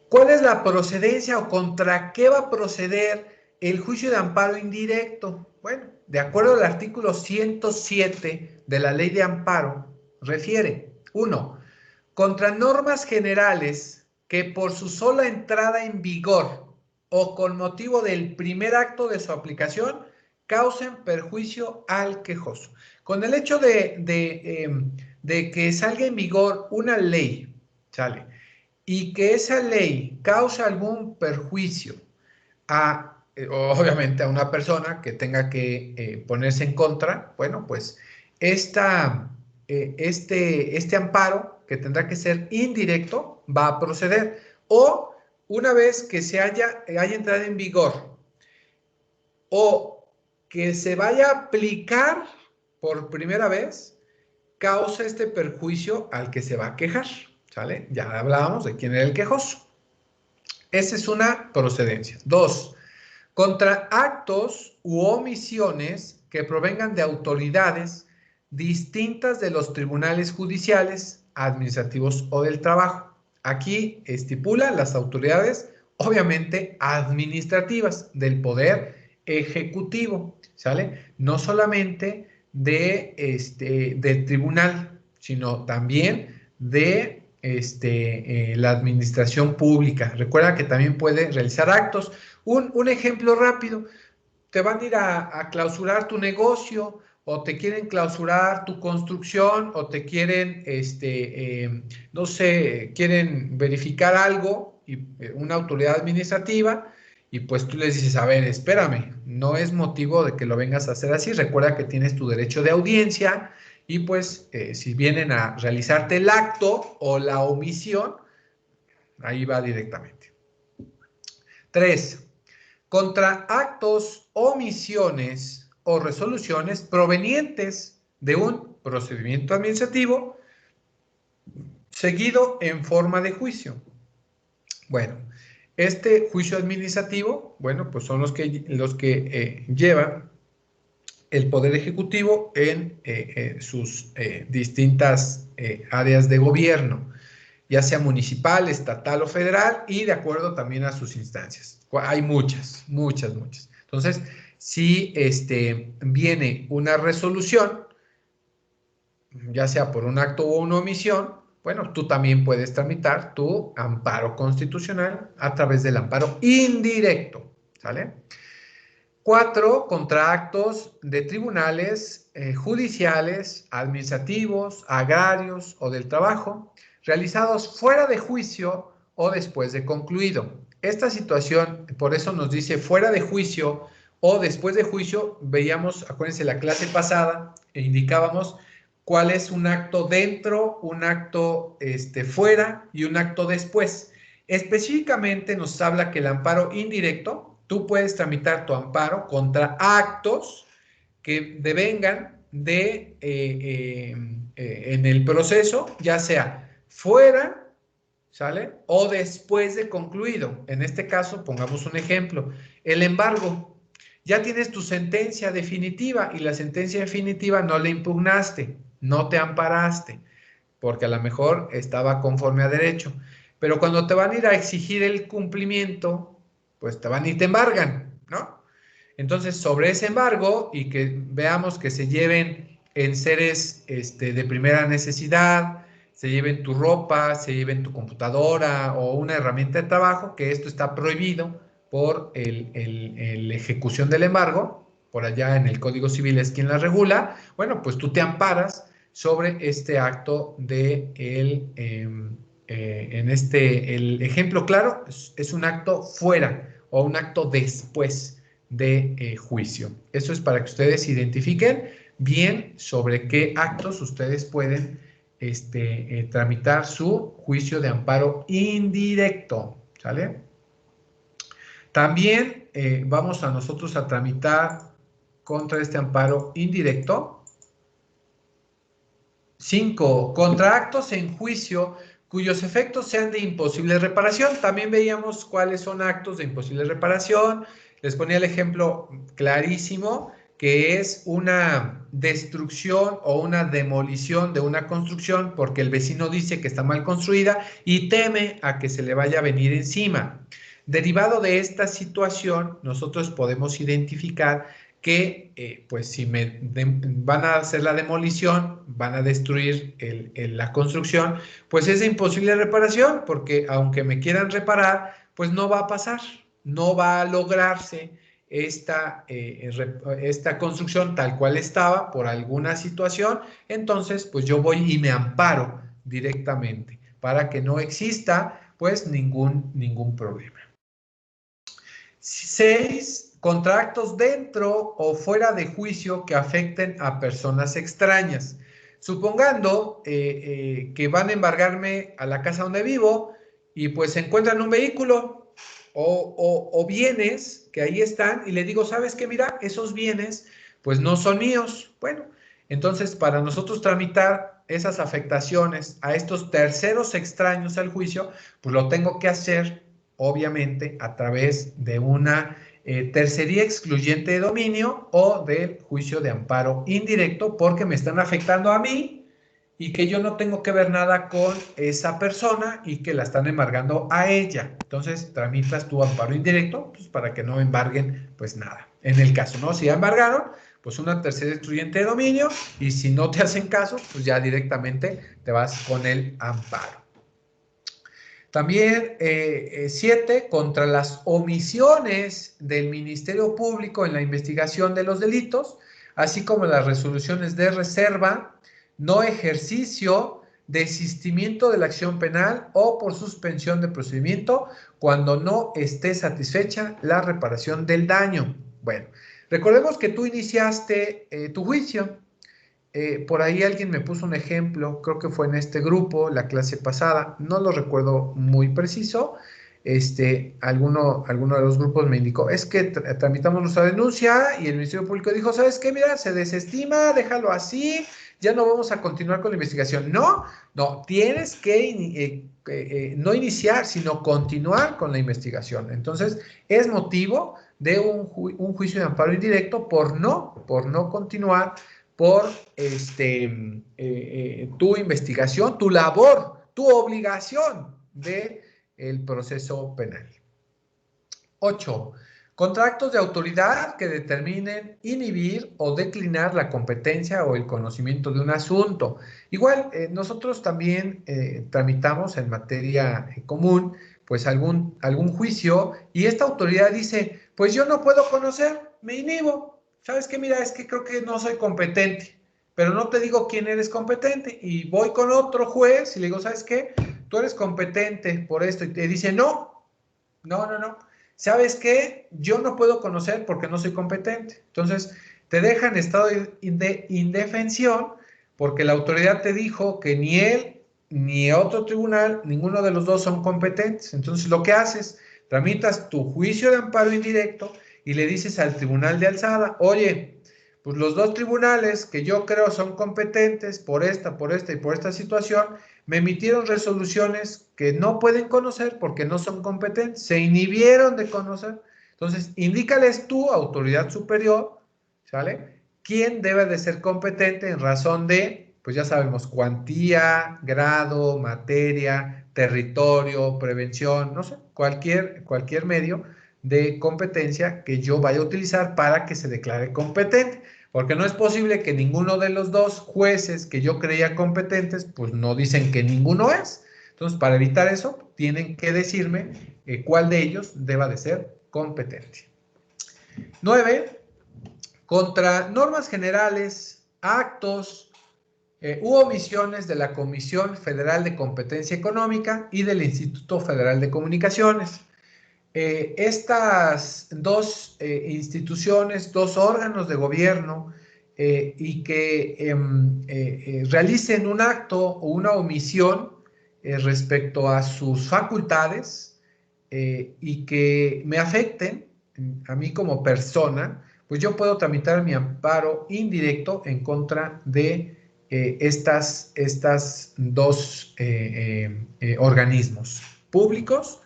¿Cuál es la procedencia o contra qué va a proceder el juicio de amparo indirecto? Bueno, de acuerdo al artículo 107 de la Ley de Amparo, refiere, 1, contra normas generales que por su sola entrada en vigor o con motivo del primer acto de su aplicación causen perjuicio al quejoso. Con el hecho de que salga en vigor una ley, ¿sale?, y que esa ley causa algún perjuicio a, obviamente, a una persona que tenga que ponerse en contra, bueno, pues este amparo, que tendrá que ser indirecto, va a proceder. O una vez que haya entrado en vigor o que se vaya a aplicar por primera vez, causa este perjuicio al que se va a quejar, ¿sale? Ya hablábamos de quién era el quejoso. Esa es una procedencia. 2, contra actos u omisiones que provengan de autoridades distintas de los tribunales judiciales, administrativos o del trabajo. Aquí estipula las autoridades, obviamente, administrativas del Poder Ejecutivo, ¿sale? No solamente del tribunal, sino también de la administración pública. Recuerda que también puede realizar actos. Un ejemplo rápido, te van a ir a clausurar tu negocio o te quieren clausurar tu construcción o te quieren, no sé, quieren verificar algo, y una autoridad administrativa, y pues tú les dices, a ver, espérame, no es motivo de que lo vengas a hacer así, recuerda que tienes tu derecho de audiencia y pues si vienen a realizarte el acto o la omisión, ahí va directamente. 3, contra actos, omisiones o resoluciones provenientes de un procedimiento administrativo seguido en forma de juicio. Bueno, este juicio administrativo, bueno, pues son los que llevan el Poder Ejecutivo en sus distintas áreas de gobierno, ya sea municipal, estatal o federal, y de acuerdo también a sus instancias. Hay muchas, muchas, muchas. Entonces, si viene una resolución, ya sea por un acto o una omisión, bueno, tú también puedes tramitar tu amparo constitucional a través del amparo indirecto, ¿sale? 4, contra actos de tribunales judiciales, administrativos, agrarios o del trabajo, realizados fuera de juicio o después de concluido. Esta situación, por eso nos dice fuera de juicio o después de juicio, veíamos, acuérdense, la clase pasada, e indicábamos cuál es un acto dentro, un acto fuera y un acto después. Específicamente nos habla que el amparo indirecto, tú puedes tramitar tu amparo contra actos que devengan en el proceso, ya sea fuera, ¿sale? O después de concluido. En este caso, pongamos un ejemplo, el embargo. Ya tienes tu sentencia definitiva y la sentencia definitiva no la impugnaste, no te amparaste, porque a lo mejor estaba conforme a derecho. Pero cuando te van a ir a exigir el cumplimiento, pues te van y te embargan, ¿no? Entonces, sobre ese embargo y que veamos que se lleven enseres de primera necesidad, se lleven tu ropa, se lleven tu computadora o una herramienta de trabajo, que esto está prohibido por la ejecución del embargo, por allá en el Código Civil es quien la regula, bueno, pues tú te amparas sobre este acto el ejemplo claro es un acto fuera o un acto después de juicio. Eso es para que ustedes identifiquen bien sobre qué actos ustedes pueden tramitar su juicio de amparo indirecto, ¿sale? También vamos a nosotros a tramitar contra este amparo indirecto. 5. Contra actos en juicio cuyos efectos sean de imposible reparación. También veíamos cuáles son actos de imposible reparación. Les ponía el ejemplo clarísimo, que es una destrucción o una demolición de una construcción porque el vecino dice que está mal construida y teme a que se le vaya a venir encima. Derivado de esta situación, nosotros podemos identificar que pues si van a hacer la demolición, van a destruir la construcción, pues es de imposible reparación, porque aunque me quieran reparar, pues no va a pasar, no va a lograrse esta construcción tal cual estaba por alguna situación, entonces pues yo voy y me amparo directamente para que no exista pues ningún problema. 6. Contra actos dentro o fuera de juicio que afecten a personas extrañas. Supongando que van a embargarme a la casa donde vivo y pues encuentran un vehículo o bienes que ahí están y le digo, ¿sabes qué? Mira, esos bienes pues no son míos. Bueno, entonces para nosotros tramitar esas afectaciones a estos terceros extraños al juicio, pues lo tengo que hacer obviamente a través de una tercería excluyente de dominio o del juicio de amparo indirecto porque me están afectando a mí y que yo no tengo que ver nada con esa persona y que la están embargando a ella. Entonces tramitas tu amparo indirecto pues, para que no embarguen pues nada. En el caso, ¿no? Si ya embargaron, pues una tercera excluyente de dominio y si no te hacen caso, pues ya directamente te vas con el amparo. También 7, contra las omisiones del Ministerio Público en la investigación de los delitos, así como las resoluciones de reserva, no ejercicio, desistimiento de la acción penal o por suspensión de procedimiento cuando no esté satisfecha la reparación del daño. Bueno, recordemos que tú iniciaste tu juicio. Por ahí alguien me puso un ejemplo, creo que fue en este grupo, la clase pasada, no lo recuerdo muy preciso. Alguno de los grupos me indicó, es que tramitamos nuestra denuncia y el Ministerio Público dijo, ¿sabes qué? Mira, se desestima, déjalo así, ya no vamos a continuar con la investigación. No, tienes que no iniciar, sino continuar con la investigación. Entonces, es motivo de un juicio de amparo indirecto por no continuar por tu investigación, tu labor, tu obligación del proceso penal. 8. Contra actos de autoridad que determinen inhibir o declinar la competencia o el conocimiento de un asunto. Igual, nosotros también tramitamos en materia común, pues algún juicio y esta autoridad dice, pues yo no puedo conocer, me inhibo. ¿Sabes qué? Mira, es que creo que no soy competente, pero no te digo quién eres competente y voy con otro juez y le digo, ¿sabes qué? Tú eres competente por esto y te dice, no. ¿sabes qué? Yo no puedo conocer porque no soy competente. Entonces, te deja en estado de indefensión porque la autoridad te dijo que ni él ni otro tribunal, ninguno de los dos son competentes. Entonces, lo que haces, tramitas tu juicio de amparo indirecto y le dices al tribunal de alzada, oye, pues los dos tribunales que yo creo son competentes por esta y por esta situación, me emitieron resoluciones que no pueden conocer porque no son competentes, se inhibieron de conocer. Entonces, indícales tú, autoridad superior, ¿sale? ¿Quién debe de ser competente en razón de, pues ya sabemos, cuantía, grado, materia, territorio, prevención, no sé, cualquier medio de competencia que yo vaya a utilizar para que se declare competente? Porque no es posible que ninguno de los dos jueces que yo creía competentes, pues no dicen que ninguno es. Entonces, para evitar eso, tienen que decirme cuál de ellos deba de ser competente. 9. Contra normas generales, actos u omisiones de la Comisión Federal de Competencia Económica y del Instituto Federal de Comunicaciones. Estas dos instituciones, dos órganos de gobierno y que realicen un acto o una omisión respecto a sus facultades y que me afecten a mí como persona, pues yo puedo tramitar mi amparo indirecto en contra de estas dos organismos públicos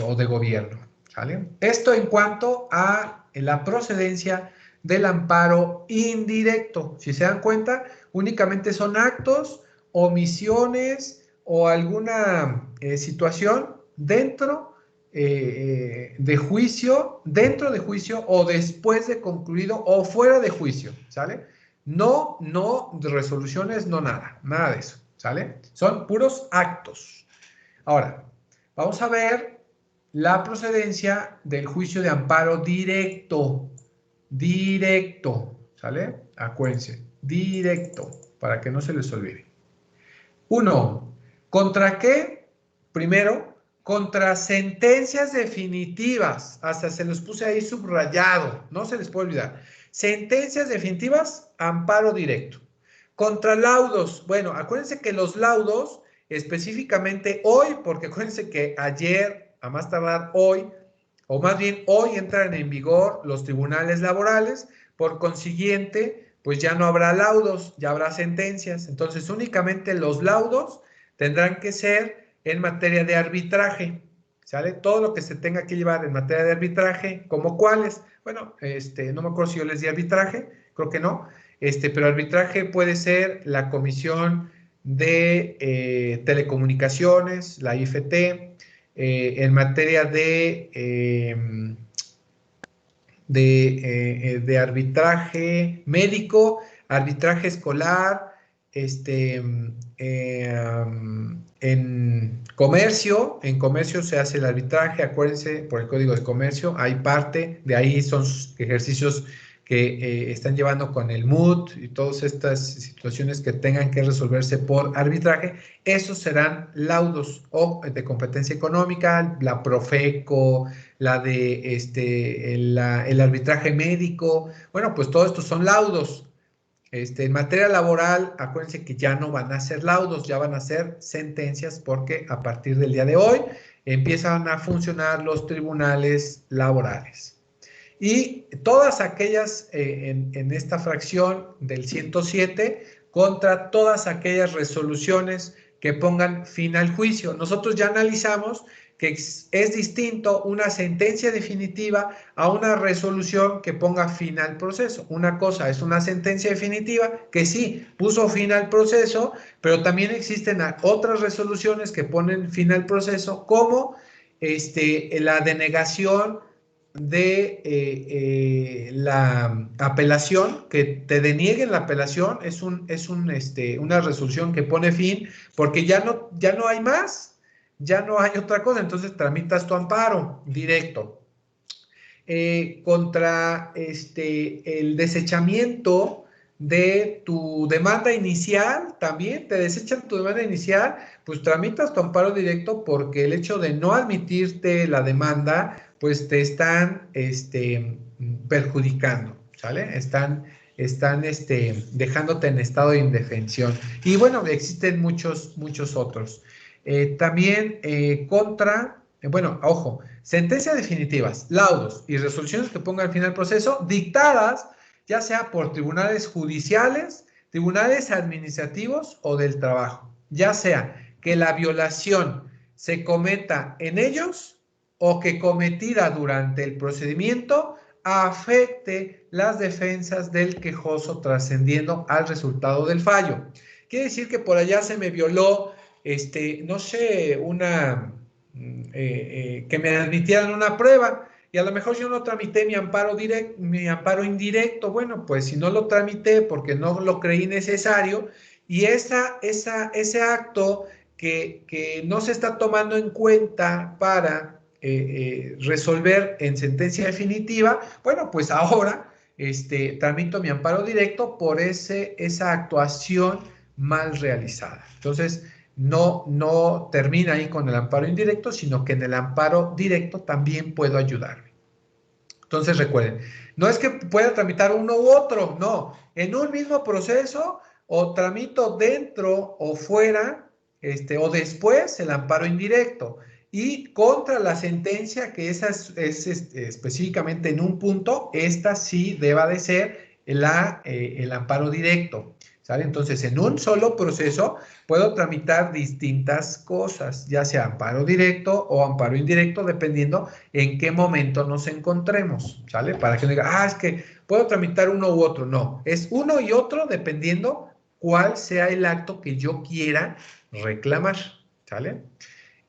o de gobierno, ¿sale? Esto en cuanto a la procedencia del amparo indirecto. Si se dan cuenta, únicamente son actos, omisiones o alguna situación dentro de juicio o después de concluido o fuera de juicio, ¿sale? No de resoluciones, no nada de eso, ¿sale? Son puros actos. Ahora, vamos a ver la procedencia del juicio de amparo directo, ¿sale? Acuérdense, directo, para que no se les olvide. 1. ¿Contra qué? Primero, contra sentencias definitivas. Hasta se los puse ahí subrayado. No se les puede olvidar. Sentencias definitivas, amparo directo. Contra laudos. Bueno, acuérdense que los laudos, específicamente hoy, porque acuérdense que ayer, a más tardar hoy, o más bien hoy entran en vigor los tribunales laborales. Por consiguiente, pues ya no habrá laudos, ya habrá sentencias. Entonces, únicamente los laudos tendrán que ser en materia de arbitraje, ¿sale? Todo lo que se tenga que llevar en materia de arbitraje, ¿como cuáles? Bueno, no me acuerdo si yo les di arbitraje, creo que no, pero arbitraje puede ser la Comisión de Telecomunicaciones, la IFT, en materia de arbitraje médico, arbitraje escolar, en comercio se hace el arbitraje, acuérdense, por el Código de Comercio, hay parte, de ahí son ejercicios que están llevando con el MUT y todas estas situaciones que tengan que resolverse por arbitraje, esos serán laudos o de competencia económica, la Profeco, la de el arbitraje médico, bueno, pues todo esto son laudos. En materia laboral, acuérdense que ya no van a ser laudos, ya van a ser sentencias porque a partir del día de hoy empiezan a funcionar los tribunales laborales. Y todas aquellas en esta fracción del 107 contra todas aquellas resoluciones que pongan fin al juicio. Nosotros ya analizamos que es distinto una sentencia definitiva a una resolución que ponga fin al proceso. Una cosa es una sentencia definitiva que sí puso fin al proceso, pero también existen otras resoluciones que ponen fin al proceso, como la denegación de la apelación, que te denieguen la apelación, es una resolución que pone fin, porque ya no hay más, ya no hay otra cosa, entonces tramitas tu amparo directo. Contra el desechamiento de tu demanda inicial, también te desechan tu demanda inicial, pues tramitas tu amparo directo porque el hecho de no admitirte la demanda, pues te están perjudicando, ¿sale? Están dejándote en estado de indefensión. Y bueno, existen muchos otros. También bueno, ojo, sentencias definitivas, laudos y resoluciones que pongan fin al proceso, dictadas ya sea por tribunales judiciales, tribunales administrativos o del trabajo, ya sea que la violación se cometa en ellos o que cometida durante el procedimiento afecte las defensas del quejoso trascendiendo al resultado del fallo. Quiere decir que por allá se me violó, no sé, que me admitieran una prueba y a lo mejor yo no tramité mi amparo indirecto. Bueno, pues si no lo tramité porque no lo creí necesario y ese acto que no se está tomando en cuenta para resolver en sentencia definitiva, bueno, pues ahora tramito mi amparo directo por esa actuación mal realizada. Entonces, no termina ahí con el amparo indirecto, sino que en el amparo directo también puedo ayudarme. Entonces, recuerden, no es que pueda tramitar uno u otro, no. En un mismo proceso, o tramito dentro o fuera, o después el amparo indirecto. Y contra la sentencia, que esa es específicamente en un punto, esta sí deba de ser el amparo directo. ¿Sale? Entonces, en un solo proceso puedo tramitar distintas cosas, ya sea amparo directo o amparo indirecto, dependiendo en qué momento nos encontremos, ¿sale? Para que no diga, es que puedo tramitar uno u otro. No, es uno y otro dependiendo cuál sea el acto que yo quiera reclamar, ¿sale?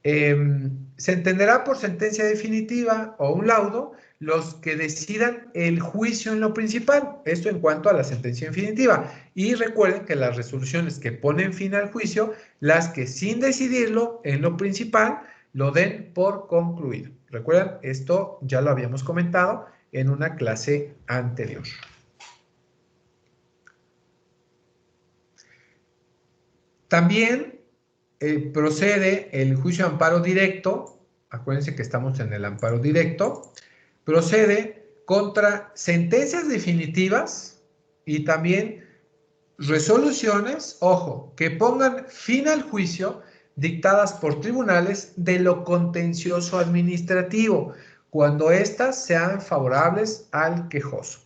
Se entenderá por sentencia definitiva o un laudo los que decidan el juicio en lo principal. Esto en cuanto a la sentencia definitiva. Y recuerden que las resoluciones que ponen fin al juicio, las que sin decidirlo en lo principal, lo den por concluido. Recuerden, esto ya lo habíamos comentado en una clase anterior. También procede el juicio de amparo directo. Acuérdense que estamos en el amparo directo. Procede contra sentencias definitivas y también resoluciones, ojo, que pongan fin al juicio dictadas por tribunales de lo contencioso administrativo, cuando éstas sean favorables al quejoso.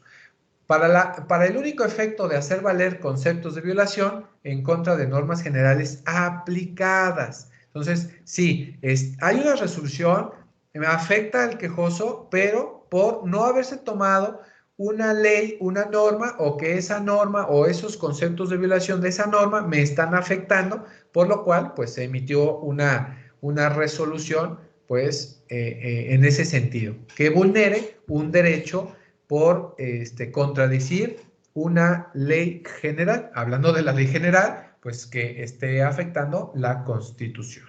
Para el único efecto de hacer valer conceptos de violación en contra de normas generales aplicadas. Entonces, sí, hay una resolución, me afecta al quejoso, pero por no haberse tomado una ley, una norma, o que esa norma o esos conceptos de violación de esa norma me están afectando, por lo cual, pues, se emitió una resolución, pues, en ese sentido, que vulnere un derecho por contradecir una ley general. Hablando de la ley general, pues que esté afectando la Constitución.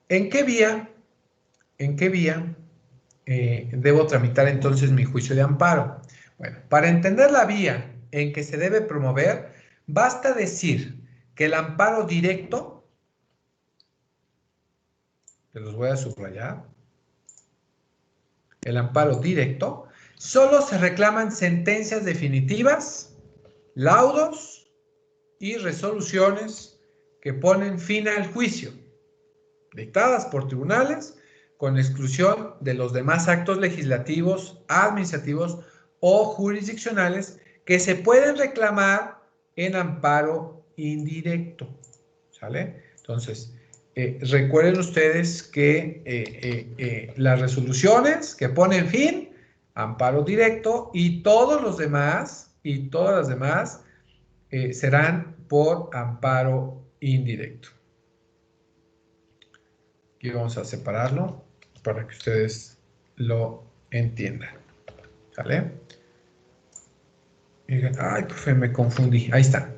¿En qué vía debo tramitar entonces mi juicio de amparo? Bueno, para entender la vía en que se debe promover, basta decir que el amparo directo, que los voy a subrayar, el amparo directo, solo se reclaman sentencias definitivas, laudos y resoluciones que ponen fin al juicio, dictadas por tribunales, con exclusión de los demás actos legislativos, administrativos o jurisdiccionales que se pueden reclamar en amparo indirecto. ¿Sale? Entonces, recuerden ustedes que las resoluciones que ponen fin, amparo directo, y todas las demás serán por amparo indirecto. Aquí vamos a separarlo para que ustedes lo entiendan. ¿Sale? Y digan, ay, profe, me confundí. Ahí está.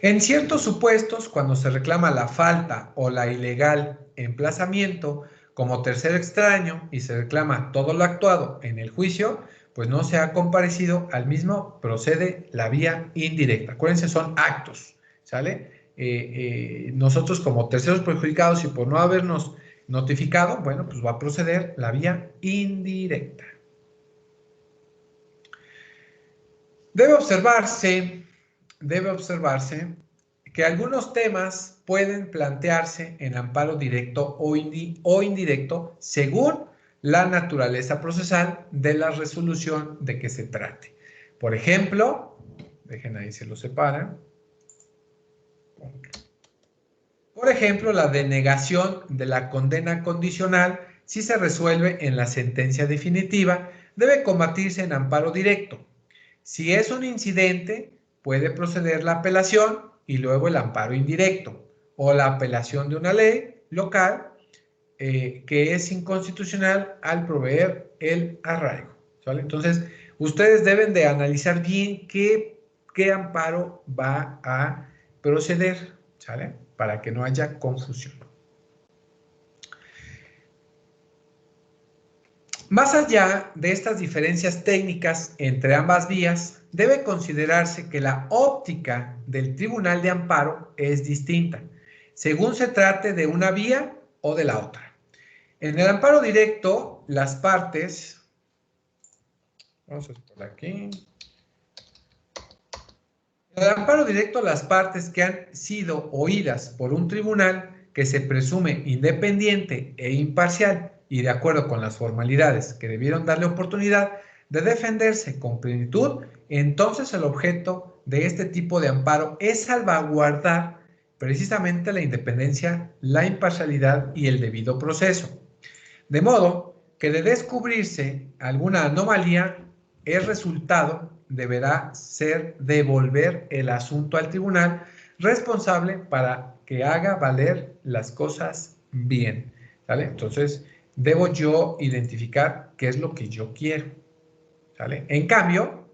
En ciertos supuestos, cuando se reclama la falta o la ilegal emplazamiento como tercero extraño y se reclama todo lo actuado en el juicio, pues no se ha comparecido al mismo, procede la vía indirecta. Acuérdense, son actos, ¿sale? Nosotros como terceros perjudicados y por no habernos notificado, bueno, pues va a proceder la vía indirecta. Debe observarse que algunos temas pueden plantearse en amparo directo o indirecto según la naturaleza procesal de la resolución de que se trate. Por ejemplo, dejen ahí, se lo separan. Por ejemplo, la denegación de la condena condicional, si se resuelve en la sentencia definitiva, debe combatirse en amparo directo. Si es un incidente, puede proceder la apelación y luego el amparo indirecto o la apelación de una ley local que es inconstitucional al proveer el arraigo, ¿vale? Entonces, ustedes deben de analizar bien qué amparo va a proceder, ¿sale? Para que no haya confusión. Más allá de estas diferencias técnicas entre ambas vías, debe considerarse que la óptica del Tribunal de Amparo es distinta, según se trate de una vía o de la otra. En el amparo directo, las partes, vamos a por aquí. En el amparo directo, las partes que han sido oídas por un tribunal que se presume independiente e imparcial y de acuerdo con las formalidades que debieron darle oportunidad de defenderse con plenitud, entonces el objeto de este tipo de amparo es salvaguardar precisamente la independencia, la imparcialidad y el debido proceso. De modo que de descubrirse alguna anomalía, el resultado deberá ser devolver el asunto al tribunal responsable para que haga valer las cosas bien, ¿sale? Entonces, debo yo identificar qué es lo que yo quiero, ¿sale? En cambio,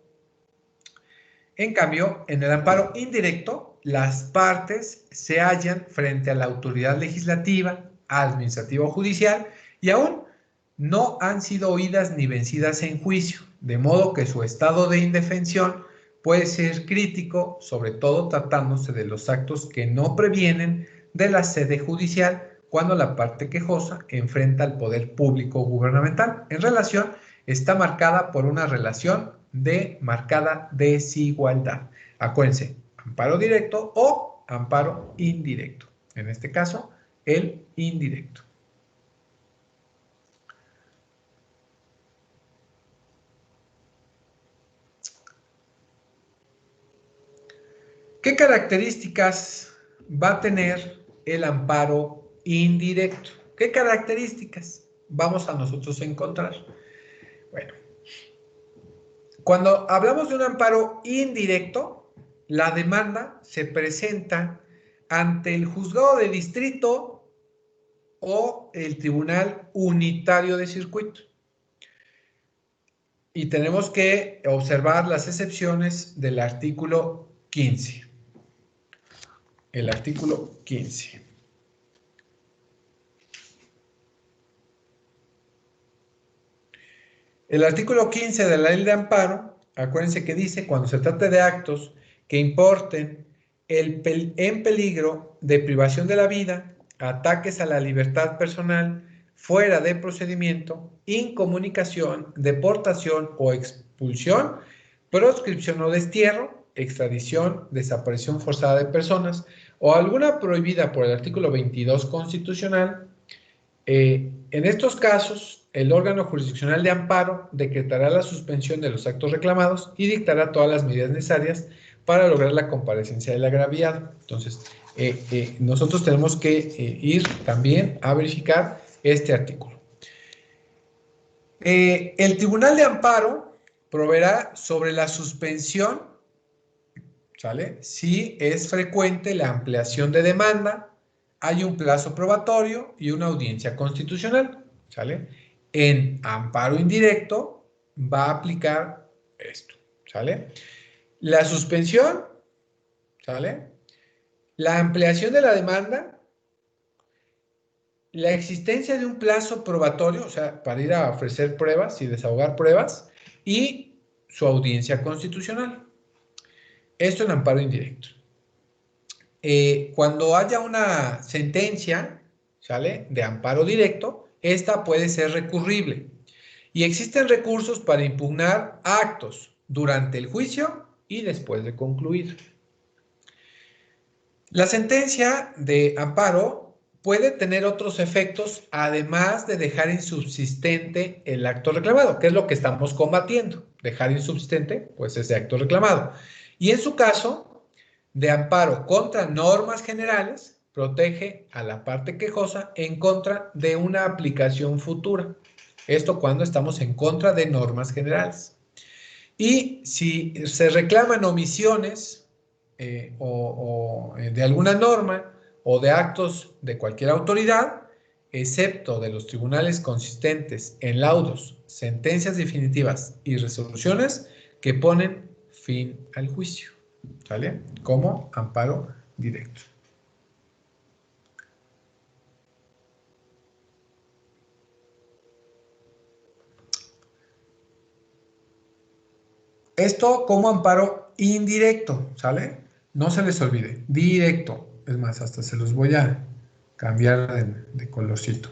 en el amparo indirecto, las partes se hallan frente a la autoridad legislativa, administrativa o judicial y aún no han sido oídas ni vencidas en juicio, de modo que su estado de indefensión puede ser crítico, sobre todo tratándose de los actos que no previenen de la sede judicial cuando la parte quejosa enfrenta al poder público gubernamental. En relación, está marcada por una relación de marcada desigualdad. Acuérdense, amparo directo o amparo indirecto. En este caso, el indirecto. ¿Qué características va a tener el amparo indirecto? ¿Qué características vamos a nosotros a encontrar? Bueno, cuando hablamos de un amparo indirecto, la demanda se presenta ante el juzgado de distrito o el tribunal unitario de circuito. Y tenemos que observar las excepciones del artículo 15. El artículo 15. El artículo 15 de la ley de amparo, acuérdense que dice, cuando se trate de actos que importen en peligro de privación de la vida, ataques a la libertad personal, fuera de procedimiento, incomunicación, deportación o expulsión, proscripción o destierro, extradición, desaparición forzada de personas o alguna prohibida por el artículo 22 constitucional. En estos casos, el órgano jurisdiccional de amparo decretará la suspensión de los actos reclamados y dictará todas las medidas necesarias para lograr la comparecencia del agraviado. Entonces, nosotros tenemos que ir también a verificar este artículo. El Tribunal de Amparo proveerá sobre la suspensión, ¿sale? Si es frecuente la ampliación de demanda, hay un plazo probatorio y una audiencia constitucional, ¿sale? En amparo indirecto va a aplicar esto, ¿sale? La suspensión, ¿sale? la ampliación de la demanda, la existencia de un plazo probatorio, o sea, para ir a ofrecer pruebas y desahogar pruebas, y su audiencia constitucional. Esto en amparo indirecto. Cuando haya una sentencia, ¿sale?, de amparo directo, esta puede ser recurrible. Y existen recursos para impugnar actos durante el juicio y después de concluir. La sentencia de amparo puede tener otros efectos, además de dejar insubsistente el acto reclamado, que es lo que estamos combatiendo. Dejar insubsistente, pues, ese acto reclamado. Y en su caso de amparo contra normas generales, protege a la parte quejosa en contra de una aplicación futura. Esto cuando estamos en contra de normas generales. Y si se reclaman omisiones de alguna norma o de actos de cualquier autoridad, excepto de los tribunales consistentes en laudos, sentencias definitivas y resoluciones que ponen fin al juicio, ¿sale? Como amparo directo. Esto como amparo indirecto, ¿sale? No se les olvide, directo. Es más, hasta se los voy a cambiar de colorcito.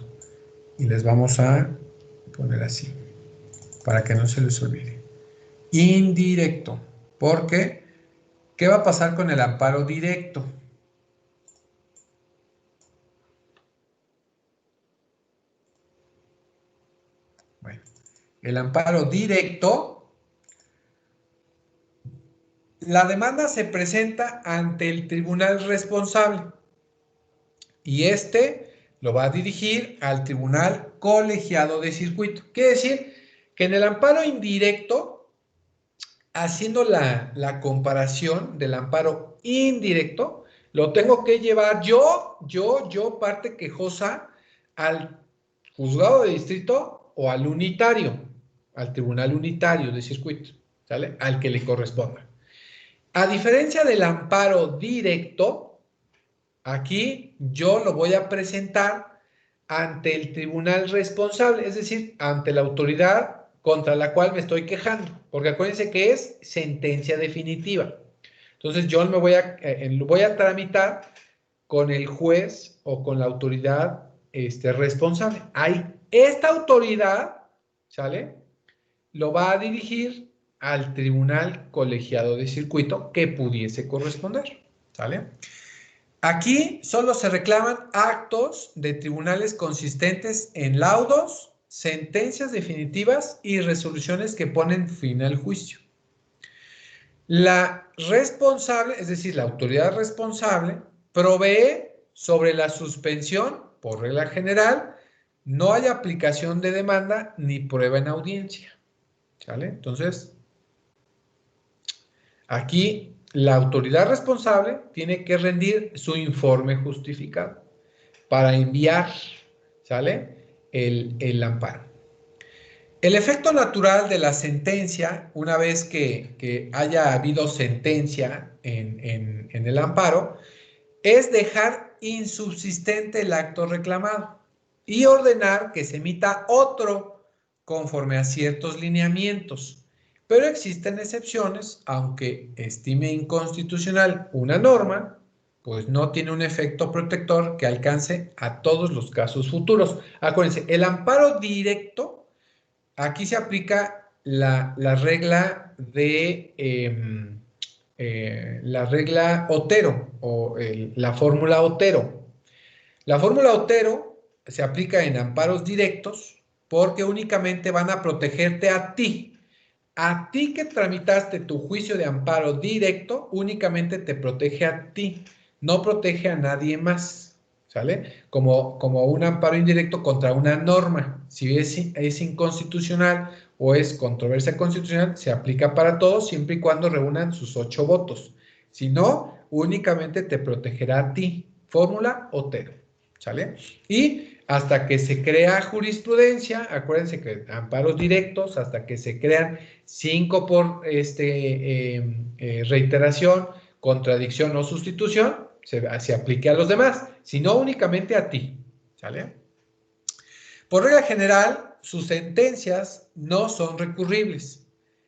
Y les vamos a poner así, para que no se les olvide. Indirecto, porque ¿qué va a pasar con el amparo directo? Bueno, el amparo directo, la demanda se presenta ante el tribunal responsable y lo va a dirigir al tribunal colegiado de circuito. Quiere decir que en el amparo indirecto, haciendo la comparación del amparo indirecto, lo tengo que llevar yo, parte quejosa, al juzgado de distrito o al unitario, al tribunal unitario de circuito, ¿sale? Al que le corresponda. A diferencia del amparo directo, aquí yo lo voy a presentar ante el tribunal responsable, es decir, ante la autoridad contra la cual me estoy quejando, porque acuérdense que es sentencia definitiva. Entonces yo lo voy a tramitar con el juez o con la autoridad responsable. Esta autoridad, ¿sale?, lo va a dirigir al tribunal colegiado de circuito que pudiese corresponder, ¿sale? Aquí solo se reclaman actos de tribunales consistentes en laudos, sentencias definitivas y resoluciones que ponen fin al juicio. La responsable, es decir, la autoridad responsable, provee sobre la suspensión, por regla general, no hay aplicación de demanda ni prueba en audiencia, ¿sale? Entonces, aquí la autoridad responsable tiene que rendir su informe justificado para enviar, ¿sale?, el amparo. El efecto natural de la sentencia, una vez que haya habido sentencia en el amparo, es dejar insubsistente el acto reclamado y ordenar que se emita otro conforme a ciertos lineamientos. Pero existen excepciones, aunque estime inconstitucional una norma, pues no tiene un efecto protector que alcance a todos los casos futuros. Acuérdense, el amparo directo, aquí se aplica la regla de la regla Otero o la fórmula Otero. La fórmula Otero se aplica en amparos directos porque únicamente van a protegerte a ti. A ti que tramitaste tu juicio de amparo directo, únicamente te protege a ti, no protege a nadie más, ¿sale? Como un amparo indirecto contra una norma. Si es inconstitucional o es controversia constitucional, se aplica para todos siempre y cuando reúnan sus 8 votos. Si no, únicamente te protegerá a ti. Fórmula Otero, ¿sale? Y hasta que se crea jurisprudencia, acuérdense que amparos directos, hasta que se crean 5 por reiteración, contradicción o sustitución, se aplique a los demás, sino únicamente a ti. ¿Sale? Por regla general, sus sentencias no son recurribles,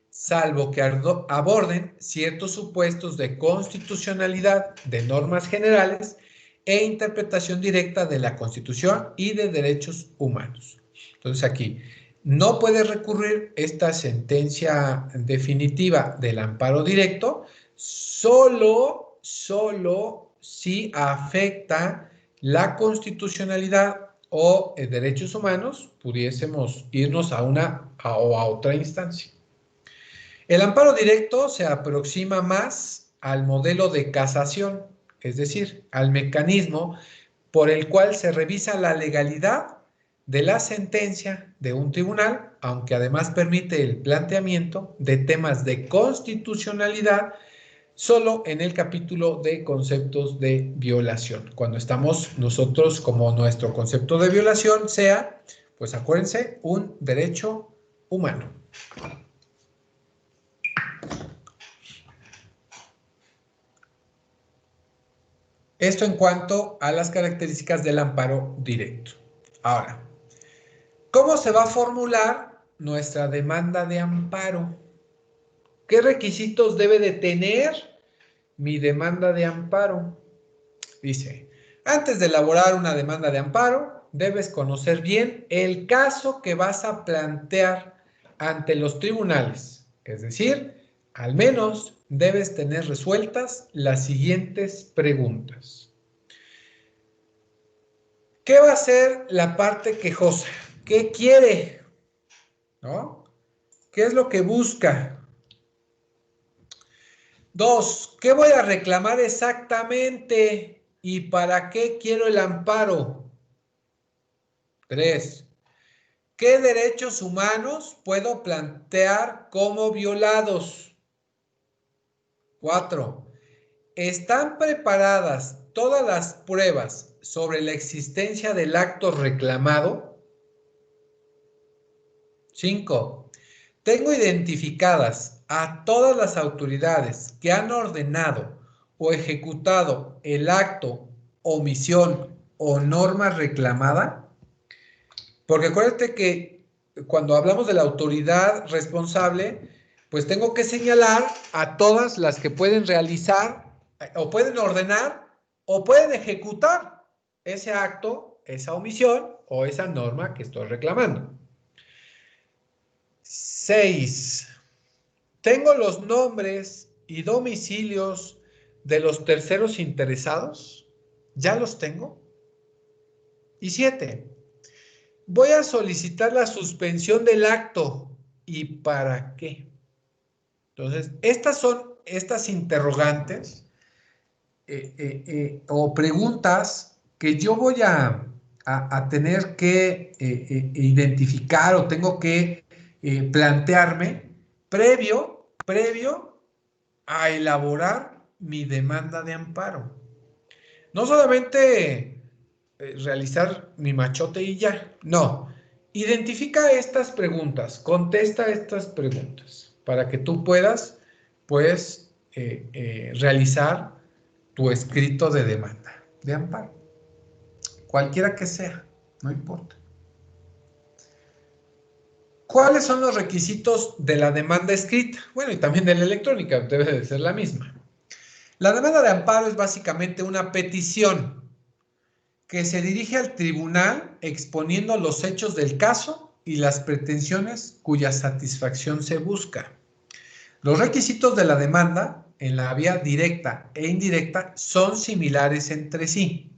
salvo que aborden ciertos supuestos de constitucionalidad de normas generales e interpretación directa de la Constitución y de derechos humanos. Entonces aquí, no puede recurrir esta sentencia definitiva del amparo directo solo si afecta la constitucionalidad o derechos humanos, pudiésemos irnos a una o a otra instancia. El amparo directo se aproxima más al modelo de casación, es decir, al mecanismo por el cual se revisa la legalidad de la sentencia de un tribunal, aunque además permite el planteamiento de temas de constitucionalidad solo en el capítulo de conceptos de violación. Cuando estamos nosotros como nuestro concepto de violación sea, pues acuérdense, un derecho humano. Esto en cuanto a las características del amparo directo. Ahora, ¿cómo se va a formular nuestra demanda de amparo? ¿Qué requisitos debe de tener mi demanda de amparo? Dice, antes de elaborar una demanda de amparo, debes conocer bien el caso que vas a plantear ante los tribunales. Es decir, al menos debes tener resueltas las siguientes preguntas. ¿Qué va a ser la parte quejosa? ¿Qué quiere? ¿No? ¿Qué es lo que busca? 2, ¿qué voy a reclamar exactamente y para qué quiero el amparo? 3, ¿qué derechos humanos puedo plantear como violados? 4, ¿están preparadas todas las pruebas sobre la existencia del acto reclamado? 5, tengo identificadas a todas las autoridades que han ordenado o ejecutado el acto, omisión o norma reclamada. Porque acuérdate que cuando hablamos de la autoridad responsable, pues tengo que señalar a todas las que pueden realizar o pueden ordenar o pueden ejecutar ese acto, esa omisión o esa norma que estoy reclamando. 6. ¿Tengo los nombres y domicilios de los terceros interesados? ¿Ya los tengo? Y 7. Voy a solicitar la suspensión del acto. ¿Y para qué? Entonces, estas son estas interrogantes o preguntas que yo voy a tener que identificar o tengo que plantearme previo a elaborar mi demanda de amparo. No solamente realizar mi machote y ya, no. Identifica estas preguntas, contesta estas preguntas para que tú puedas, pues, realizar tu escrito de demanda de amparo. Cualquiera que sea, no importa. ¿Cuáles son los requisitos de la demanda escrita? Bueno, y también de la electrónica, debe de ser la misma. La demanda de amparo es básicamente una petición que se dirige al tribunal exponiendo los hechos del caso y las pretensiones cuya satisfacción se busca. Los requisitos de la demanda en la vía directa e indirecta son similares entre sí,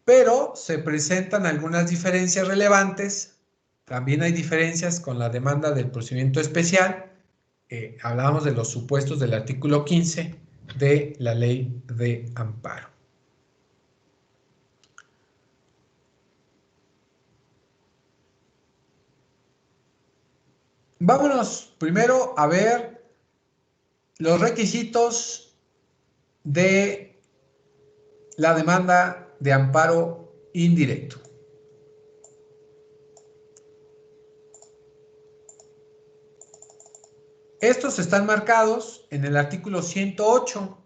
pero se presentan algunas diferencias relevantes. También hay diferencias con la demanda del procedimiento especial. Hablábamos de los supuestos del artículo 15 de la ley de amparo. Vámonos primero a ver los requisitos de la demanda de amparo indirecto. Estos están marcados en el artículo 108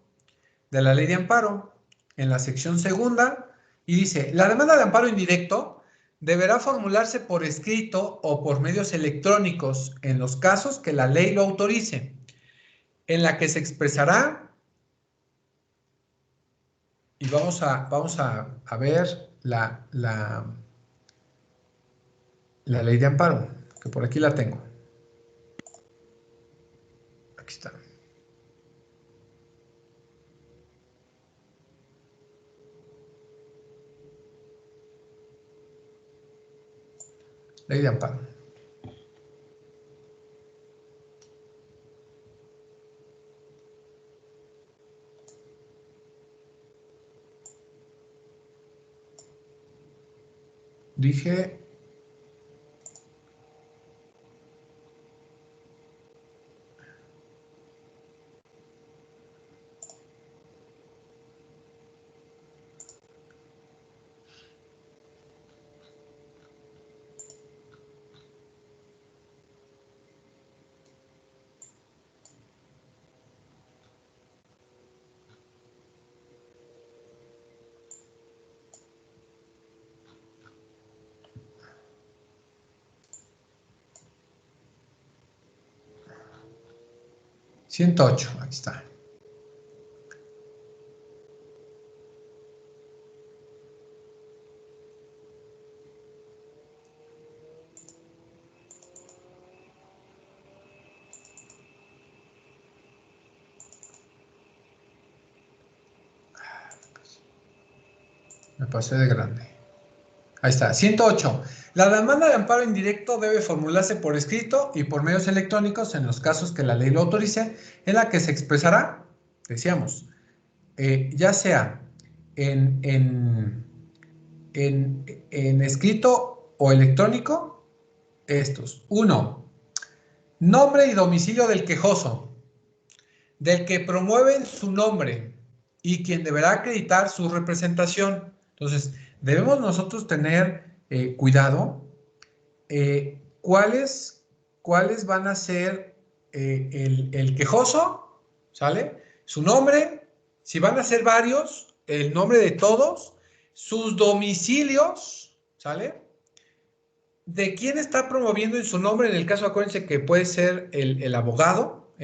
de la ley de amparo, en la sección segunda, y dice, la demanda de amparo indirecto deberá formularse por escrito o por medios electrónicos en los casos que la ley lo autorice, en la que se expresará, y vamos a ver la ley de amparo, que por aquí la tengo. Aquí está. Ley de amparo. Dije... ...108, aquí está. Me pasé de grande. Ahí está, 108. La demanda de amparo indirecto debe formularse por escrito y por medios electrónicos en los casos que la ley lo autorice, en la que se expresará, decíamos, ya sea en escrito o electrónico, estos. 1. Nombre y domicilio del quejoso, del que promueven su nombre y quien deberá acreditar su representación. Entonces, debemos nosotros tener cuidado cuáles van a ser el quejoso, ¿sale? Su nombre, si van a ser varios, el nombre de todos, sus domicilios, ¿sale? De quién está promoviendo en su nombre, en el caso, acuérdense que puede ser el abogado,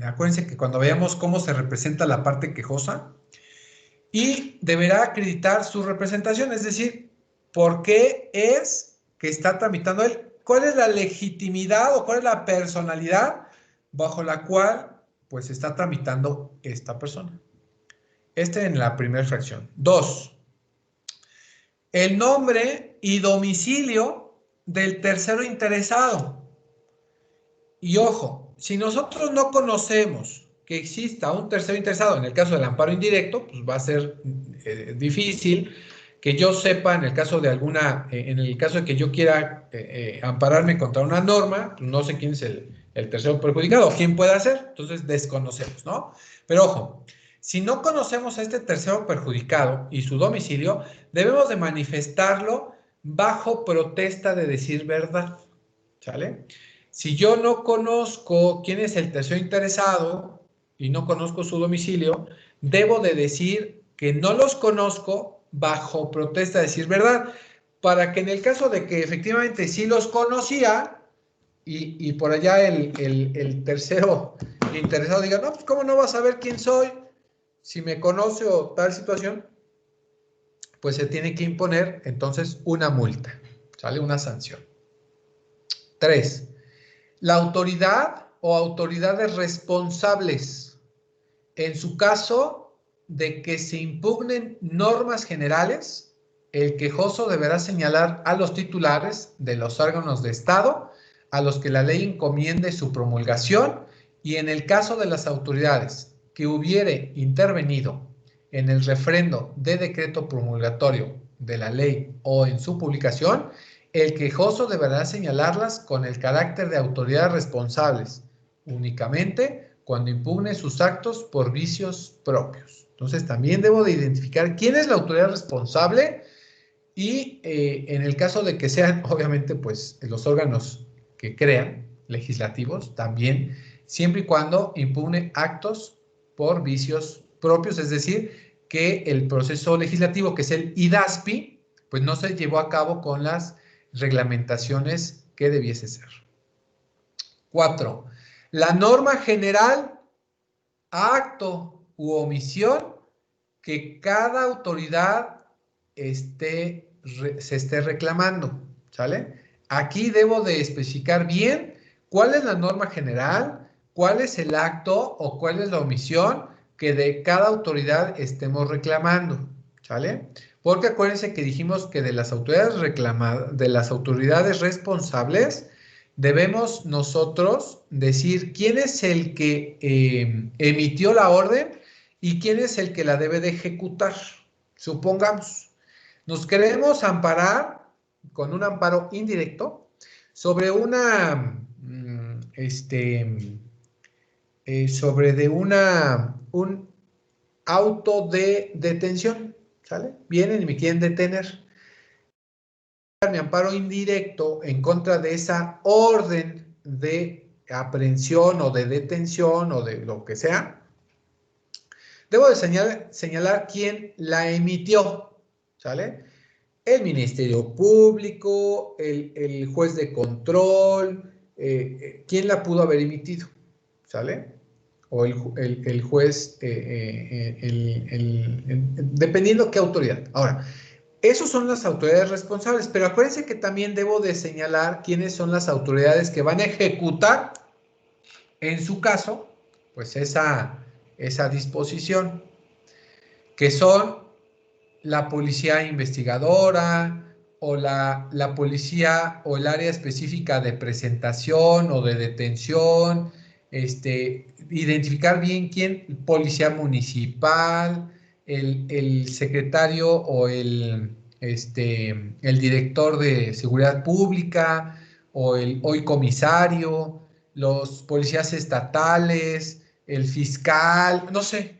acuérdense que cuando veamos cómo se representa la parte quejosa, y deberá acreditar su representación, es decir, por qué es que está tramitando él, cuál es la legitimidad o cuál es la personalidad bajo la cual pues está tramitando esta persona. En la primera fracción. 2. El nombre y domicilio del tercero interesado. Y ojo, si nosotros no conocemos que exista un tercero interesado, en el caso del amparo indirecto, pues va a ser difícil que yo sepa, en el caso de en el caso de que yo quiera ampararme contra una norma, pues no sé quién es el tercero perjudicado, quién puede hacer, entonces desconocemos, ¿no? Pero ojo, si no conocemos a este tercero perjudicado y su domicilio, debemos de manifestarlo bajo protesta de decir verdad, ¿sale? Si yo no conozco quién es el tercero interesado y no conozco su domicilio, debo de decir que no los conozco bajo protesta de decir verdad, para que en el caso de que efectivamente sí los conocía y por allá el tercero interesado diga, no, pues ¿cómo no vas a saber quién soy si me conoce o tal situación? Pues se tiene que imponer entonces una multa, ¿sale? Una sanción. 3. La autoridad o autoridades responsables, en su caso de que se impugnen normas generales, el quejoso deberá señalar a los titulares de los órganos de Estado a los que la ley encomiende su promulgación y en el caso de las autoridades que hubiere intervenido en el refrendo de decreto promulgatorio de la ley o en su publicación, el quejoso deberá señalarlas con el carácter de autoridades responsables, únicamente cuando impugne sus actos por vicios propios. Entonces, también debo de identificar quién es la autoridad responsable y en el caso de que sean, obviamente, pues los órganos que crean, legislativos, también, siempre y cuando impugne actos por vicios propios, es decir, que el proceso legislativo, que es el IDASPI, pues no se llevó a cabo con las reglamentaciones que debiese ser. 4. La norma general, acto u omisión que cada autoridad se esté reclamando, ¿sale? Aquí debo de especificar bien cuál es la norma general, cuál es el acto o cuál es la omisión que de cada autoridad estemos reclamando, ¿sale? Porque acuérdense que dijimos que de las autoridades responsables debemos nosotros decir quién es el que emitió la orden y quién es el que la debe de ejecutar. Supongamos, nos queremos amparar con un amparo indirecto sobre un auto de detención, ¿sale? Vienen y me quieren detener. Mi amparo indirecto en contra de esa orden de aprehensión o de detención o de lo que sea, debo de señalar quién la emitió, ¿sale? El Ministerio Público, el juez de control, quién la pudo haber emitido, ¿sale? O el juez, dependiendo qué autoridad. Ahora, esos son las autoridades responsables, pero acuérdense que también debo de señalar quiénes son las autoridades que van a ejecutar, en su caso, pues esa disposición, que son la policía investigadora o la policía o el área específica de presentación o de detención, identificar bien quién, policía municipal, el secretario o el director de seguridad pública o el hoy comisario, los policías estatales, el fiscal, no sé,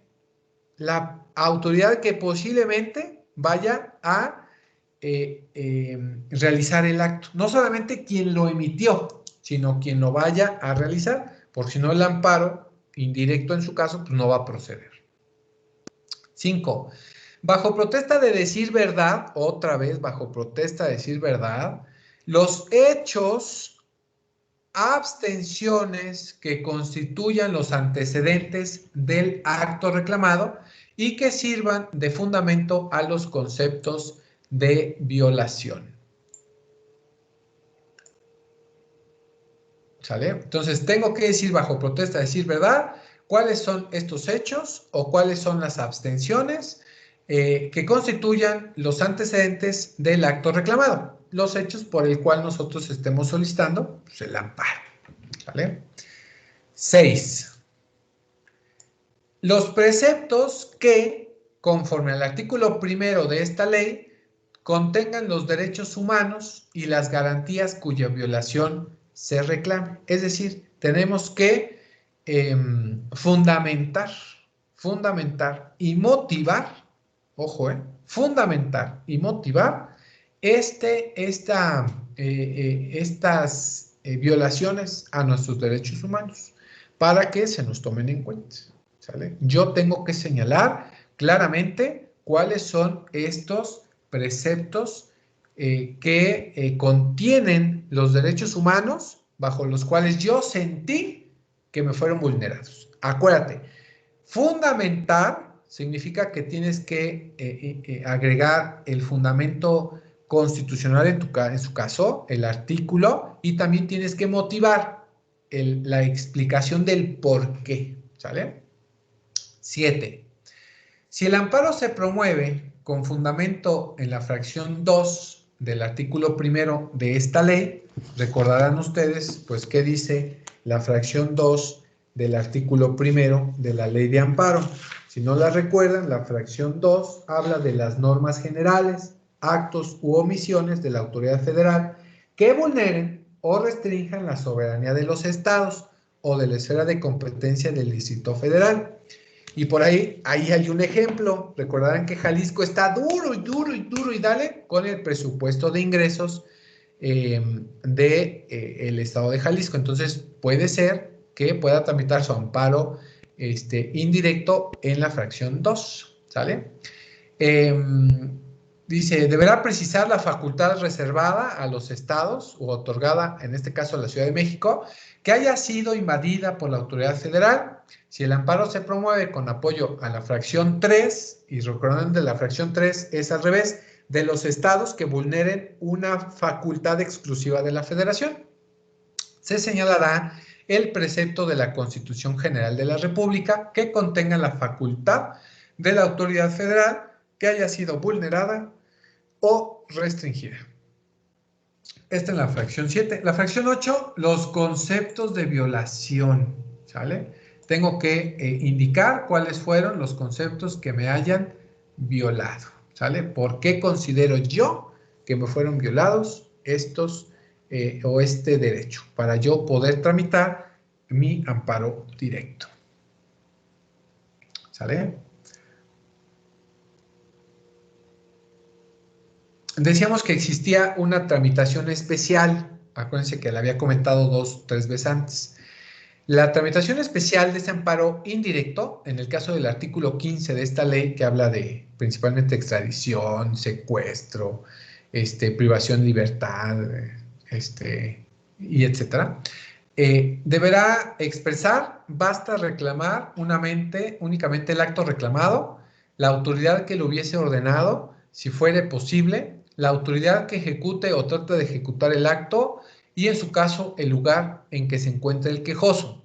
la autoridad que posiblemente vaya a realizar el acto. No solamente quien lo emitió, sino quien lo vaya a realizar, porque si no el amparo indirecto en su caso, pues no va a proceder. 5. Bajo protesta de decir verdad, otra vez bajo protesta de decir verdad, los hechos, abstenciones que constituyan los antecedentes del acto reclamado y que sirvan de fundamento a los conceptos de violación. ¿Sale? Entonces, tengo que decir bajo protesta, decir verdad, cuáles son estos hechos o cuáles son las abstenciones que constituyan los antecedentes del acto reclamado, los hechos por el cual nosotros estemos solicitando pues, el amparo. ¿Vale? 6. Los preceptos que, conforme al artículo 1 de esta ley, contengan los derechos humanos y las garantías cuya violación se reclame. Es decir, tenemos que fundamentar y motivar, ojo, fundamentar y motivar estas violaciones a nuestros derechos humanos para que se nos tomen en cuenta, ¿sale? Yo tengo que señalar claramente cuáles son estos preceptos que contienen los derechos humanos bajo los cuales yo sentí que me fueron vulnerados. Acuérdate, fundamentar significa que tienes que agregar el fundamento constitucional en su caso, el artículo, y también tienes que motivar la explicación del por qué, ¿sale? 7. Si el amparo se promueve con fundamento en la fracción 2 del artículo 1 de esta ley, recordarán ustedes, pues, ¿qué dice la fracción 2 del artículo 1 de la ley de amparo? Si no la recuerdan, la fracción 2 habla de las normas generales, actos u omisiones de la autoridad federal que vulneren o restrinjan la soberanía de los estados o de la esfera de competencia del Distrito Federal. Y por ahí hay un ejemplo. Recordarán que Jalisco está duro y dale con el presupuesto de ingresos del estado de Jalisco. Entonces puede ser que pueda tramitar su amparo indirecto en la fracción 2, ¿sale? Dice, deberá precisar la facultad reservada a los estados o otorgada, en este caso a la Ciudad de México, que haya sido invadida por la autoridad federal. Si el amparo se promueve con apoyo a la fracción 3, y recuerden que la fracción 3 es al revés, de los estados que vulneren una facultad exclusiva de la Federación, se señalará el precepto de la Constitución General de la República que contenga la facultad de la autoridad federal que haya sido vulnerada o restringida. Esta es la fracción 7. La fracción 8, los conceptos de violación, ¿sale? Tengo que indicar cuáles fueron los conceptos que me hayan violado, ¿sale? ¿Por qué considero yo que me fueron violados estos o este derecho? Para yo poder tramitar mi amparo directo, ¿sale? Decíamos que existía una tramitación especial. Acuérdense que la había comentado 2 o 3 veces antes. La tramitación especial de este amparo indirecto, en el caso del artículo 15 de esta ley, que habla de principalmente extradición, secuestro, privación de libertad, y etcétera, deberá expresar, basta reclamar únicamente el acto reclamado, la autoridad que lo hubiese ordenado, si fuere posible, la autoridad que ejecute o trate de ejecutar el acto y, en su caso, el lugar en que se encuentre el quejoso.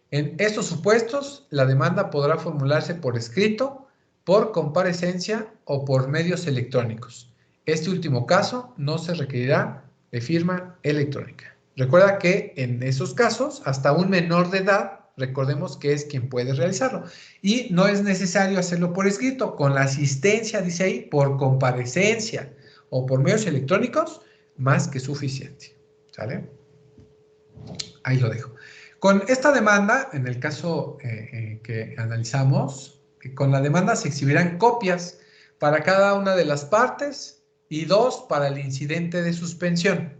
En estos supuestos, la demanda podrá formularse por escrito, por comparecencia o por medios electrónicos. Este último caso no se requerirá de firma electrónica. Recuerda que en esos casos, hasta un menor de edad, recordemos que es quien puede realizarlo. Y no es necesario hacerlo por escrito, con la asistencia, dice ahí, por comparecencia o por medios electrónicos, más que suficiente. ¿Sale? Ahí lo dejo. Con esta demanda, en el caso que analizamos, con la demanda se exhibirán copias para cada una de las partes y 2 para el incidente de suspensión,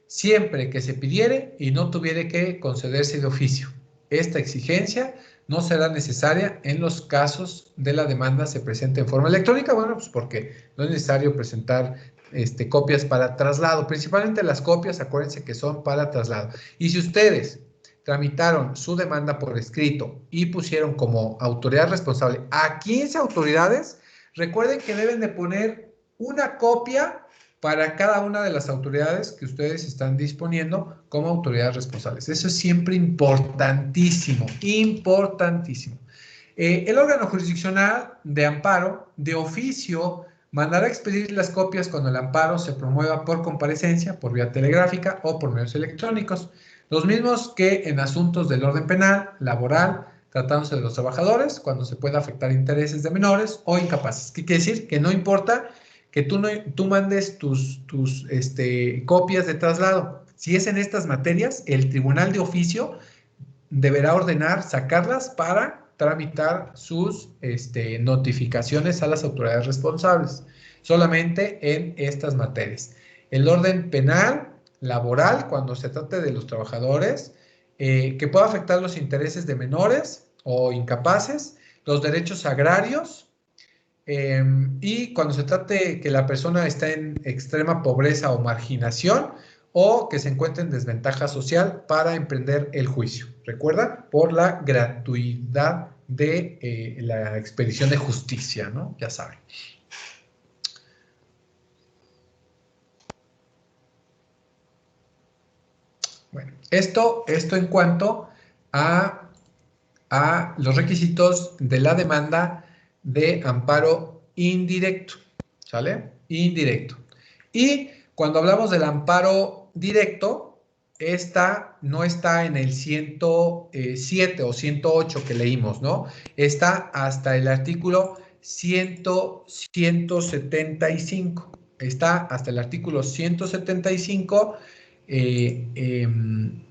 siempre que se pidiere y no tuviere que concederse de oficio. Esta exigencia no será necesaria en los casos de la demanda se presente en forma electrónica, bueno, pues porque no es necesario presentar copias para traslado. Principalmente las copias, acuérdense que son para traslado. Y si ustedes tramitaron su demanda por escrito y pusieron como autoridad responsable a 15 autoridades, recuerden que deben de poner una copia para cada una de las autoridades que ustedes están disponiendo como autoridades responsables. Eso es siempre importantísimo, importantísimo. El órgano jurisdiccional de amparo, de oficio, mandará a expedir las copias cuando el amparo se promueva por comparecencia, por vía telegráfica o por medios electrónicos. Los mismos que en asuntos del orden penal, laboral, tratándose de los trabajadores, cuando se pueda afectar intereses de menores o incapaces. ¿Qué quiere decir? Que no importa que tú mandes tus copias de traslado. Si es en estas materias, el tribunal de oficio deberá ordenar sacarlas para tramitar sus notificaciones a las autoridades responsables, solamente en estas materias. El orden penal, laboral, cuando se trate de los trabajadores, que pueda afectar los intereses de menores o incapaces, los derechos agrarios, y cuando se trate que la persona está en extrema pobreza o marginación o que se encuentre en desventaja social para emprender el juicio. Recuerda, por la gratuidad de la expedición de justicia, ¿no? Ya saben. Bueno, esto en cuanto a los requisitos de la demanda de amparo indirecto, ¿sale? Indirecto. Y cuando hablamos del amparo directo, esta no está en el 107 o 108 que leímos, ¿no? Está hasta el artículo 175. Está hasta el artículo 175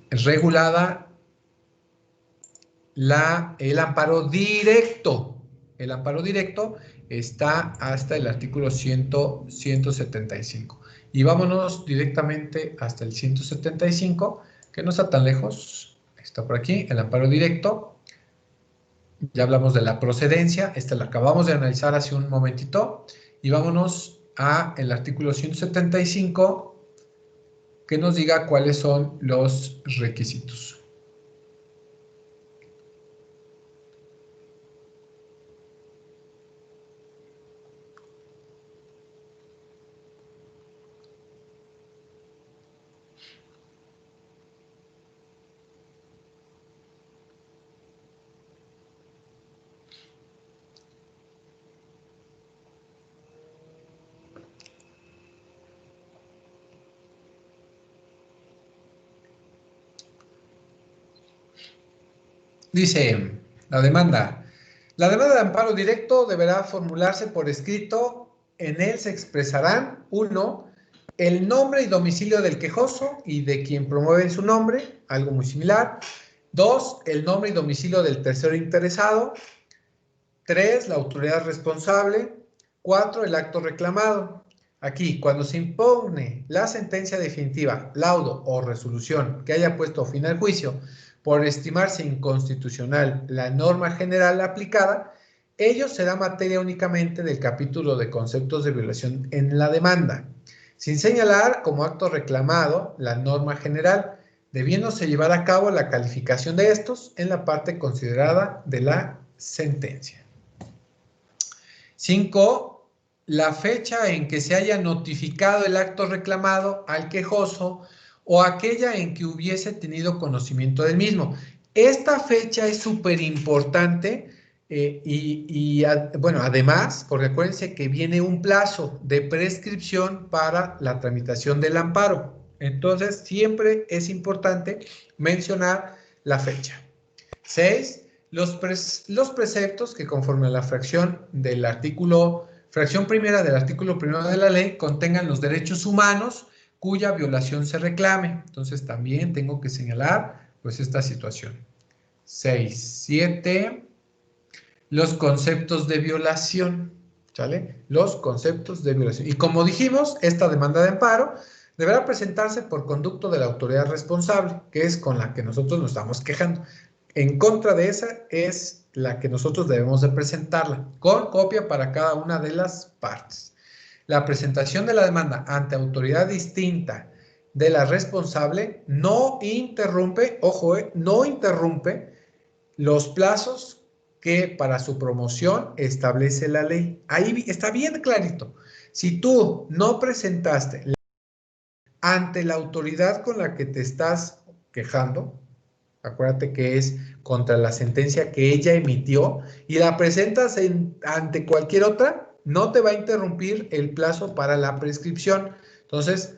regulada el amparo directo. El amparo directo está hasta el artículo 175. Y vámonos directamente hasta el 175, que no está tan lejos. Está por aquí, el amparo directo. Ya hablamos de la procedencia, esta la acabamos de analizar hace un momentito, y vámonos a el artículo 175, que nos diga cuáles son los requisitos. Dice la demanda. La demanda de amparo directo deberá formularse por escrito. En él se expresarán: 1. El nombre y domicilio del quejoso y de quien promueve su nombre, algo muy similar. 2. El nombre y domicilio del tercero interesado. 3. La autoridad responsable. 4. El acto reclamado. Aquí, cuando se impugne la sentencia definitiva, laudo o resolución que haya puesto fin al juicio por estimarse inconstitucional la norma general aplicada, ello será materia únicamente del capítulo de conceptos de violación en la demanda, sin señalar como acto reclamado la norma general, debiéndose llevar a cabo la calificación de estos en la parte considerada de la sentencia. 5. La fecha en que se haya notificado el acto reclamado al quejoso o aquella en que hubiese tenido conocimiento del mismo. Esta fecha es súper importante bueno, además, porque acuérdense que viene un plazo de prescripción para la tramitación del amparo. Entonces, siempre es importante mencionar la fecha. 6. Los preceptos que conforme a la fracción primera del artículo primero de la ley contengan los derechos humanos cuya violación se reclame. Entonces también tengo que señalar pues esta situación. 6. 7. Los conceptos de violación. ¿Sale? Los conceptos de violación. Y como dijimos, esta demanda de amparo deberá presentarse por conducto de la autoridad responsable, que es con la que nosotros nos estamos quejando. En contra de esa es la que nosotros debemos de presentarla, con copia para cada una de las partes. La presentación de la demanda ante autoridad distinta de la responsable no interrumpe, ojo, no interrumpe los plazos que para su promoción establece la ley. Ahí está bien clarito. Si tú no presentaste ante la autoridad con la que te estás quejando, acuérdate que es contra la sentencia que ella emitió, y la presentas ante cualquier otra, no te va a interrumpir el plazo para la prescripción. Entonces,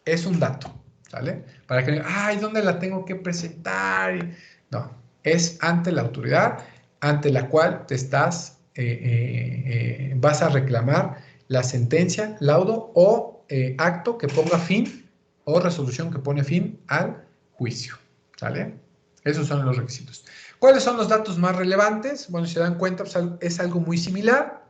es un dato, ¿sale? Para que, ay, ¿dónde la tengo que presentar? No, es ante la autoridad ante la cual te estás, vas a reclamar la sentencia, laudo o acto que ponga fin o resolución que pone fin al juicio, ¿sale? Esos son los requisitos. ¿Cuáles son los datos más relevantes? Bueno, si se dan cuenta, pues es algo muy similar.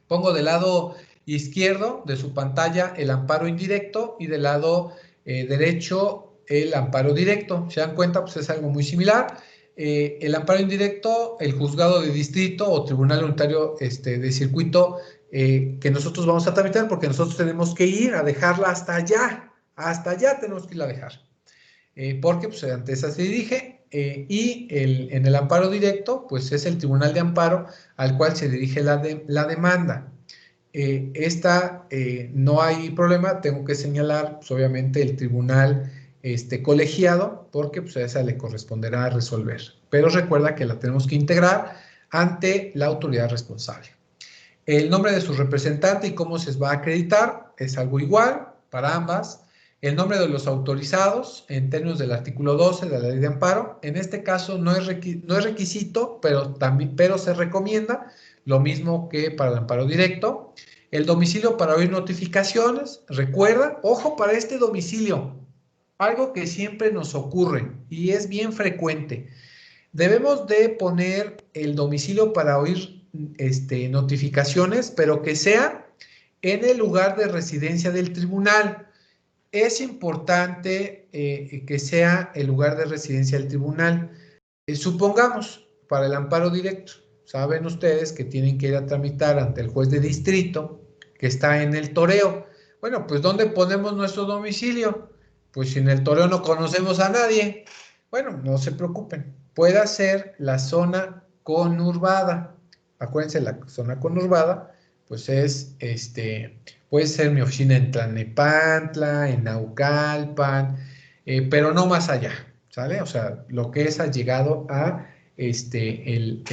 Pongo del lado izquierdo de su pantalla el amparo indirecto y del lado derecho el amparo directo. ¿Se dan cuenta? Pues es algo muy similar. El amparo indirecto, el juzgado de distrito o tribunal unitario de circuito que nosotros vamos a tramitar, porque nosotros tenemos que ir a dejarla hasta allá tenemos que ir a dejar. Porque pues, ante esa se dirige y en el amparo directo, pues es el tribunal de amparo al cual se dirige la demanda. No hay problema, tengo que señalar, pues, obviamente, el tribunal colegiado, porque pues, a esa le corresponderá resolver. Pero recuerda que la tenemos que integrar ante la autoridad responsable. El nombre de su representante y cómo se va a acreditar es algo igual para ambas. El nombre de los autorizados en términos del artículo 12 de la ley de amparo. En este caso no es requisito, pero se recomienda, lo mismo que para el amparo directo. El domicilio para oír notificaciones. Recuerda, ojo para este domicilio, algo que siempre nos ocurre y es bien frecuente. Debemos de poner el domicilio para oír notificaciones, pero que sea en el lugar de residencia del tribunal. Es importante que sea el lugar de residencia del tribunal. Supongamos, para el amparo directo, saben ustedes que tienen que ir a tramitar ante el juez de distrito que está en el toreo. Bueno, pues ¿dónde ponemos nuestro domicilio? Pues si en el toreo no conocemos a nadie. Bueno, no se preocupen. Puede ser la zona conurbada. Acuérdense, la zona conurbada, pues es, puede ser mi oficina en Tlalnepantla, en Naucalpan, pero no más allá, ¿sale? O sea, lo que es allegado a el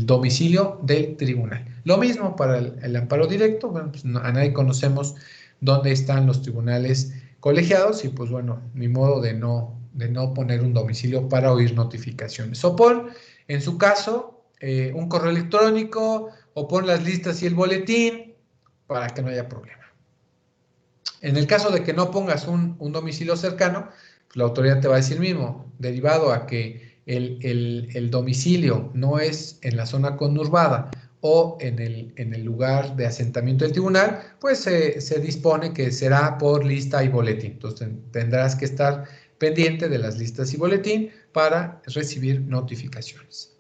domicilio del tribunal. Lo mismo para el amparo directo, bueno, pues a nadie conocemos dónde están los tribunales colegiados y pues bueno, ni modo de no poner un domicilio para oír notificaciones. O pon, en su caso, un correo electrónico o pon las listas y el boletín para que no haya problema. En el caso de que no pongas un domicilio cercano, pues la autoridad te va a decir mismo, derivado a que el domicilio no es en la zona conurbada o en el lugar de asentamiento del tribunal, pues se dispone que será por lista y boletín. Entonces tendrás que estar pendiente de las listas y boletín para recibir notificaciones.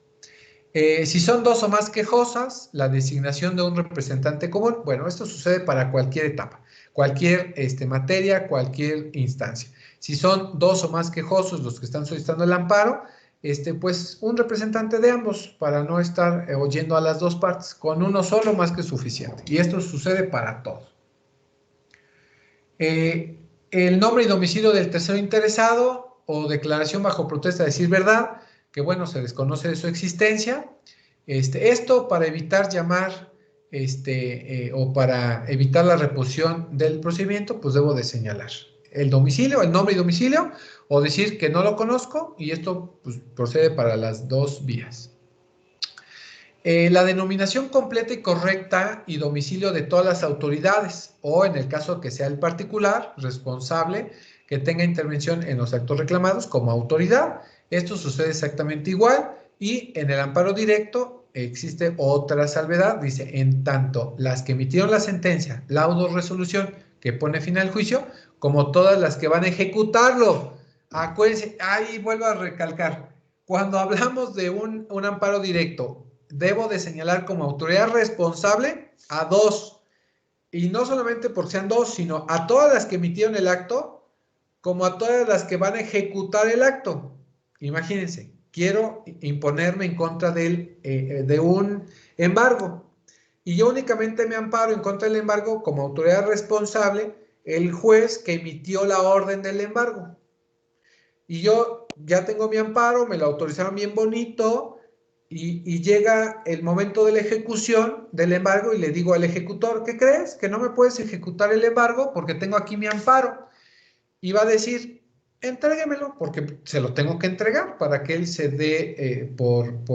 Si son dos o más quejosas, la designación de un representante común, bueno, esto sucede para cualquier etapa, cualquier materia, cualquier instancia. Si son dos o más quejosos los que están solicitando el amparo, pues un representante de ambos para no estar oyendo a las dos partes, con uno solo más que suficiente. Y esto sucede para todos. El nombre y domicilio del tercero interesado o declaración bajo protesta de decir verdad, que bueno, se desconoce de su existencia. Esto para evitar llamar o para evitar la reposición del procedimiento, pues debo de señalar el domicilio, el nombre y domicilio, o decir que no lo conozco, y esto pues, procede para las dos vías. La denominación completa y correcta y domicilio de todas las autoridades, o en el caso que sea el particular responsable que tenga intervención en los actos reclamados como autoridad. Esto sucede exactamente igual, y en el amparo directo existe otra salvedad. Dice, en tanto las que emitieron la sentencia, laudo o resolución que pone fin al juicio, como todas las que van a ejecutarlo. Acuérdense, ahí vuelvo a recalcar, cuando hablamos de un amparo directo, debo de señalar como autoridad responsable a dos, y no solamente porque sean dos, sino a todas las que emitieron el acto, como a todas las que van a ejecutar el acto. Imagínense, quiero imponerme en contra de un embargo, y yo únicamente me amparo en contra del embargo como autoridad responsable el juez que emitió la orden del embargo. Y yo ya tengo mi amparo, me lo autorizaron bien bonito, y llega el momento de la ejecución del embargo y le digo al ejecutor, ¿qué crees? Que no me puedes ejecutar el embargo porque tengo aquí mi amparo. Y va a decir, entréguemelo porque se lo tengo que entregar para que él se dé por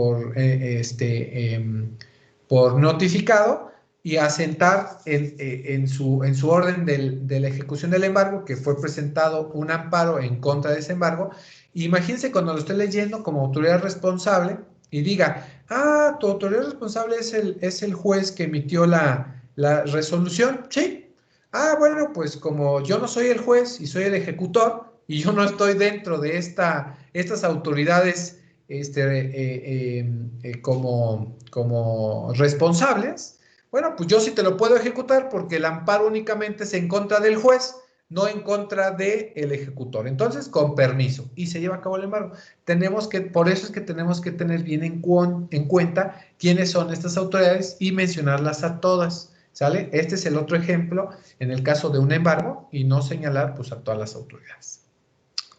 notificado y asentar en su orden de la ejecución del embargo, que fue presentado un amparo en contra de ese embargo. Imagínense cuando lo esté leyendo como autoridad responsable y diga, ah, tu autoridad responsable es el juez que emitió la resolución. Sí. Ah, bueno, pues como yo no soy el juez y soy el ejecutor y yo no estoy dentro de estas autoridades como responsables, bueno, pues yo sí te lo puedo ejecutar porque el amparo únicamente es en contra del juez, no en contra del ejecutor. Entonces, con permiso, y se lleva a cabo el embargo. Por eso es que tenemos que tener bien en cuenta quiénes son estas autoridades y mencionarlas a todas. ¿Sale? Este es el otro ejemplo en el caso de un embargo y no señalar pues, a todas las autoridades.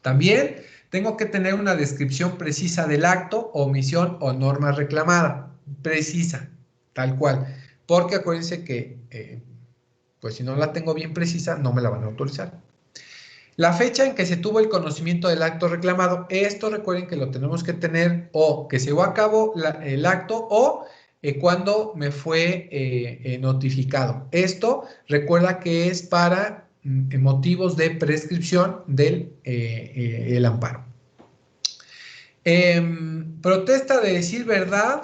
También tengo que tener una descripción precisa del acto, omisión o norma reclamada. Precisa, tal cual. Porque acuérdense que, pues si no la tengo bien precisa, no me la van a autorizar. La fecha en que se tuvo el conocimiento del acto reclamado, esto recuerden que lo tenemos que tener o que se llevó a cabo el acto o cuando me fue notificado. Esto recuerda que es para motivos de prescripción del el amparo. Protesta de decir verdad.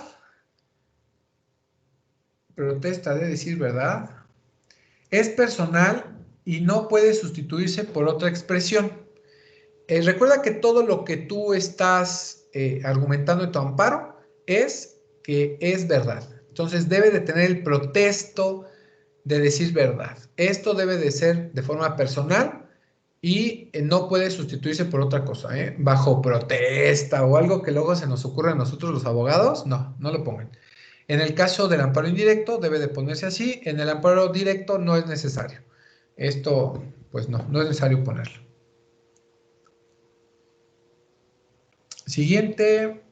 Protesta de decir verdad. Es personal y no puede sustituirse por otra expresión. Recuerda que todo lo que tú estás argumentando en tu amparo es que es verdad. Entonces debe de tener el protesto de decir verdad. Esto debe de ser de forma personal y no puede sustituirse por otra cosa, ¿eh? Bajo protesta o algo que luego se nos ocurre a nosotros los abogados, no, no lo pongan. En el caso del amparo indirecto debe de ponerse así, en el amparo directo no es necesario. Esto, pues no es necesario ponerlo. Siguiente,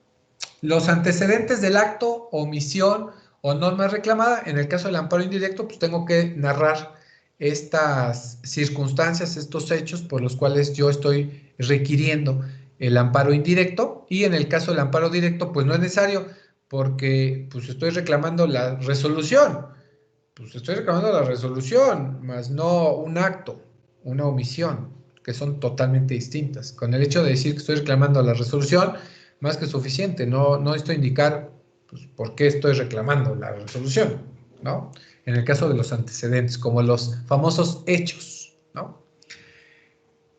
los antecedentes del acto, omisión o norma reclamada. En el caso del amparo indirecto, pues tengo que narrar estas circunstancias, estos hechos por los cuales yo estoy requiriendo el amparo indirecto, y en el caso del amparo directo, pues no es necesario, porque pues estoy reclamando la resolución. Pues estoy reclamando la resolución, más no un acto, una omisión, que son totalmente distintas. Con el hecho de decir que estoy reclamando la resolución, más que suficiente, no necesito indicar pues, por qué estoy reclamando la resolución, ¿no? En el caso de los antecedentes, como los famosos hechos, ¿no?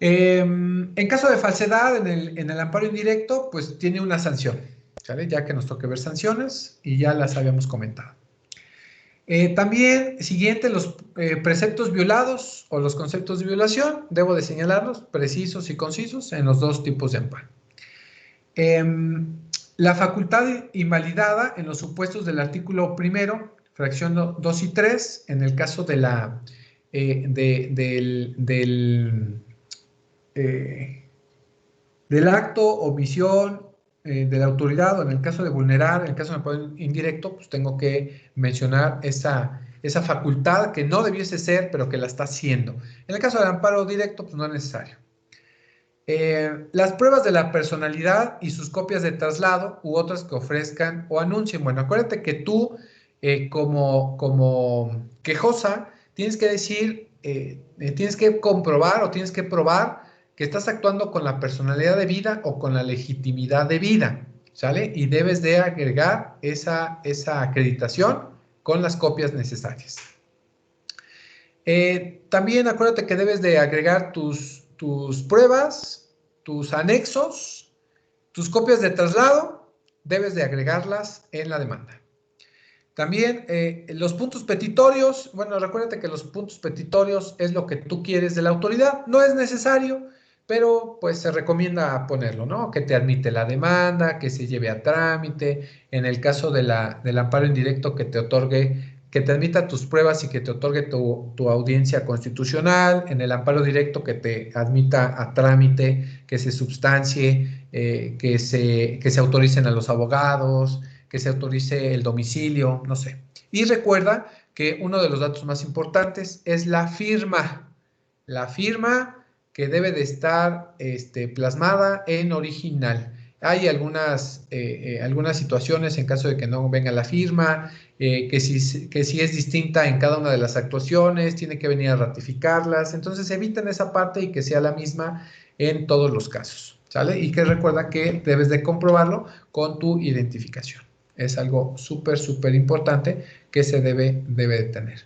En caso de falsedad, en el amparo indirecto, pues tiene una sanción, ¿sale? Ya que nos toque ver sanciones y ya las habíamos comentado. También, siguiente, los preceptos violados o los conceptos de violación, debo de señalarlos precisos y concisos en los dos tipos de amparo. La facultad invalidada en los supuestos del artículo primero, fracción 2 y 3, en el caso de la, del acto, omisión de la autoridad, o en el caso de vulnerar, en el caso de amparo indirecto, pues tengo que mencionar esa facultad que no debiese ser, pero que la está haciendo. En el caso del amparo directo, pues no es necesario. Las pruebas de la personalidad y sus copias de traslado u otras que ofrezcan o anuncien. Bueno, acuérdate que tú, como quejosa, tienes que decir, tienes que comprobar o tienes que probar que estás actuando con la personalidad de vida o con la legitimidad de vida, ¿sale? Y debes de agregar esa acreditación con las copias necesarias. También acuérdate que debes de agregar tus pruebas, tus anexos, tus copias de traslado, debes de agregarlas en la demanda. También los puntos petitorios, bueno, recuérdate que los puntos petitorios es lo que tú quieres de la autoridad, no es necesario, pero pues se recomienda ponerlo, ¿no? Que te admite la demanda, que se lleve a trámite, en el caso del amparo indirecto que te otorgue, que te admita tus pruebas y que te otorgue tu audiencia constitucional, en el amparo directo que te admita a trámite, que se substancie, que se autoricen a los abogados, que se autorice el domicilio, no sé. Y recuerda que uno de los datos más importantes es la firma. La firma que debe de estar plasmada en original. Hay algunas situaciones en caso de que no venga la firma, que si es distinta en cada una de las actuaciones, tiene que venir a ratificarlas. Entonces eviten esa parte y que sea la misma en todos los casos, ¿sale? Y que recuerda que debes de comprobarlo con tu identificación. Es algo súper, súper importante que se debe de tener.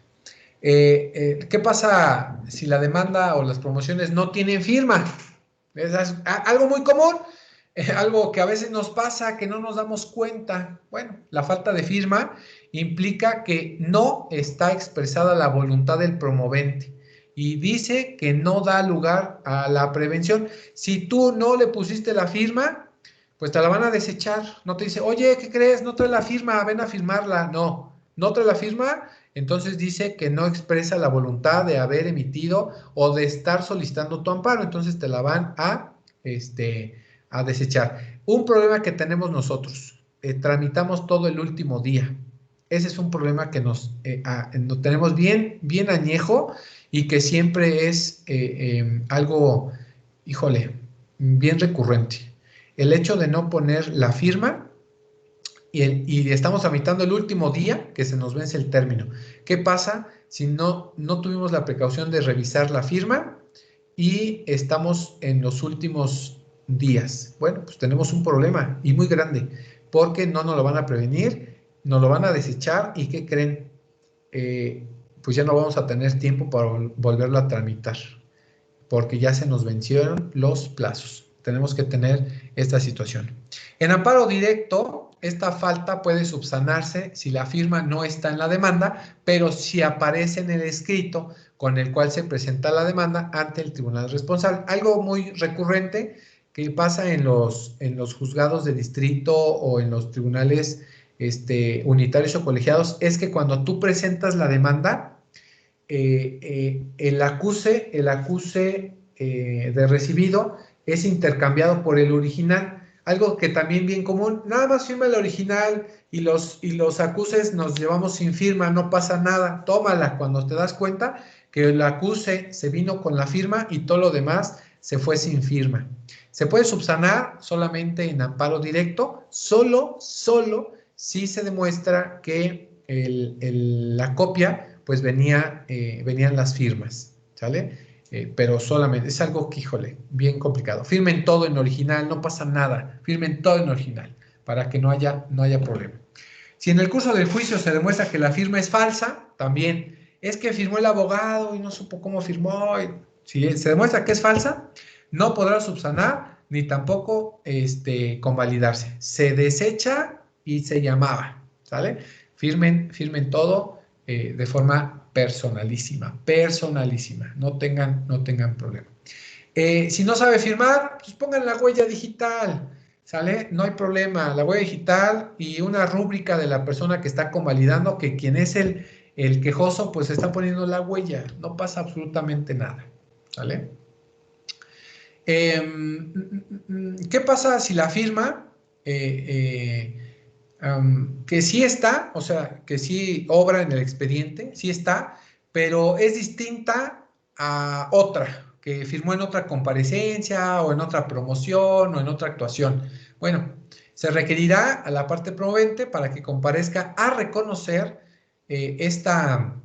¿Qué pasa si la demanda o las promociones no tienen firma? Es algo muy común, algo que a veces nos pasa, que no nos damos cuenta. Bueno, la falta de firma implica que no está expresada la voluntad del promovente y dice que no da lugar a la prevención. Si tú no le pusiste la firma, pues te la van a desechar. No te dice, oye, ¿qué crees? No trae la firma, ven a firmarla. No trae la firma, entonces dice que no expresa la voluntad de haber emitido o de estar solicitando tu amparo. Entonces te la van a desechar. Un problema que tenemos nosotros, tramitamos todo el último día. Ese es un problema que nos tenemos bien añejo y que siempre es algo, híjole, bien recurrente. El hecho de no poner la firma y estamos tramitando el último día que se nos vence el término. ¿Qué pasa si no tuvimos la precaución de revisar la firma y estamos en los últimos días? Bueno, pues tenemos un problema y muy grande, porque no nos lo van a prevenir, nos lo van a desechar y ¿qué creen? Pues ya no vamos a tener tiempo para volverlo a tramitar, porque ya se nos vencieron los plazos. Tenemos que tener esta situación. En amparo directo, esta falta puede subsanarse si la firma no está en la demanda, pero si aparece en el escrito con el cual se presenta la demanda ante el tribunal responsable. Algo muy recurrente que pasa en los juzgados de distrito o en los tribunales unitarios o colegiados es que cuando tú presentas la demanda, el acuse de recibido es intercambiado por el original. Algo que también bien común, nada más firma el original y los acuses nos llevamos sin firma, no pasa nada, tómala cuando te das cuenta que el acuse se vino con la firma y todo lo demás se fue sin firma. Se puede subsanar solamente en amparo directo, solo si se demuestra que la copia pues venían las firmas, ¿sale? Pero solamente, es algo que, híjole, bien complicado. Firmen todo en original, no pasa nada. Firmen todo en original para que no haya problema. Si en el curso del juicio se demuestra que la firma es falsa, también es que firmó el abogado y no supo cómo firmó. Si se demuestra que es falsa, no podrá subsanar ni tampoco convalidarse. Se desecha y se llamaba, ¿sale? Firmen todo de forma personalísima, no tengan problema. Si no sabe firmar, pues pongan la huella digital, ¿sale? No hay problema, la huella digital y una rúbrica de la persona que está convalidando, que quien es el quejoso, pues está poniendo la huella, no pasa absolutamente nada, ¿sale? ¿Qué pasa si la firma que sí está, o sea, que sí obra en el expediente, sí está, pero es distinta a otra, que firmó en otra comparecencia o en otra promoción o en otra actuación? Bueno, se requerirá a la parte promovente para que comparezca a reconocer esta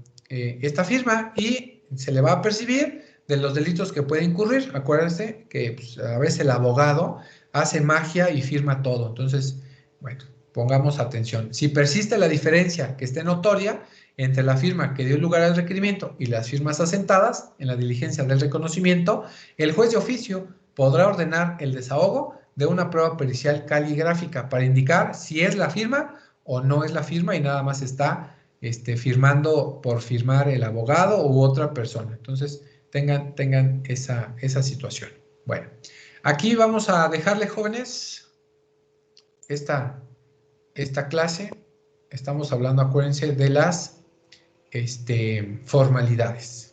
firma y se le va a percibir de los delitos que puede incurrir. Acuérdense que pues, a veces el abogado hace magia y firma todo. Entonces, bueno, pongamos atención. Si persiste la diferencia que esté notoria entre la firma que dio lugar al requerimiento y las firmas asentadas en la diligencia del reconocimiento, el juez de oficio podrá ordenar el desahogo de una prueba pericial caligráfica para indicar si es la firma o no es la firma y nada más está firmando por firmar el abogado u otra persona. Entonces, tengan esa situación. Bueno, aquí vamos a dejarle, jóvenes, esta clase. Estamos hablando, acuérdense, de las formalidades.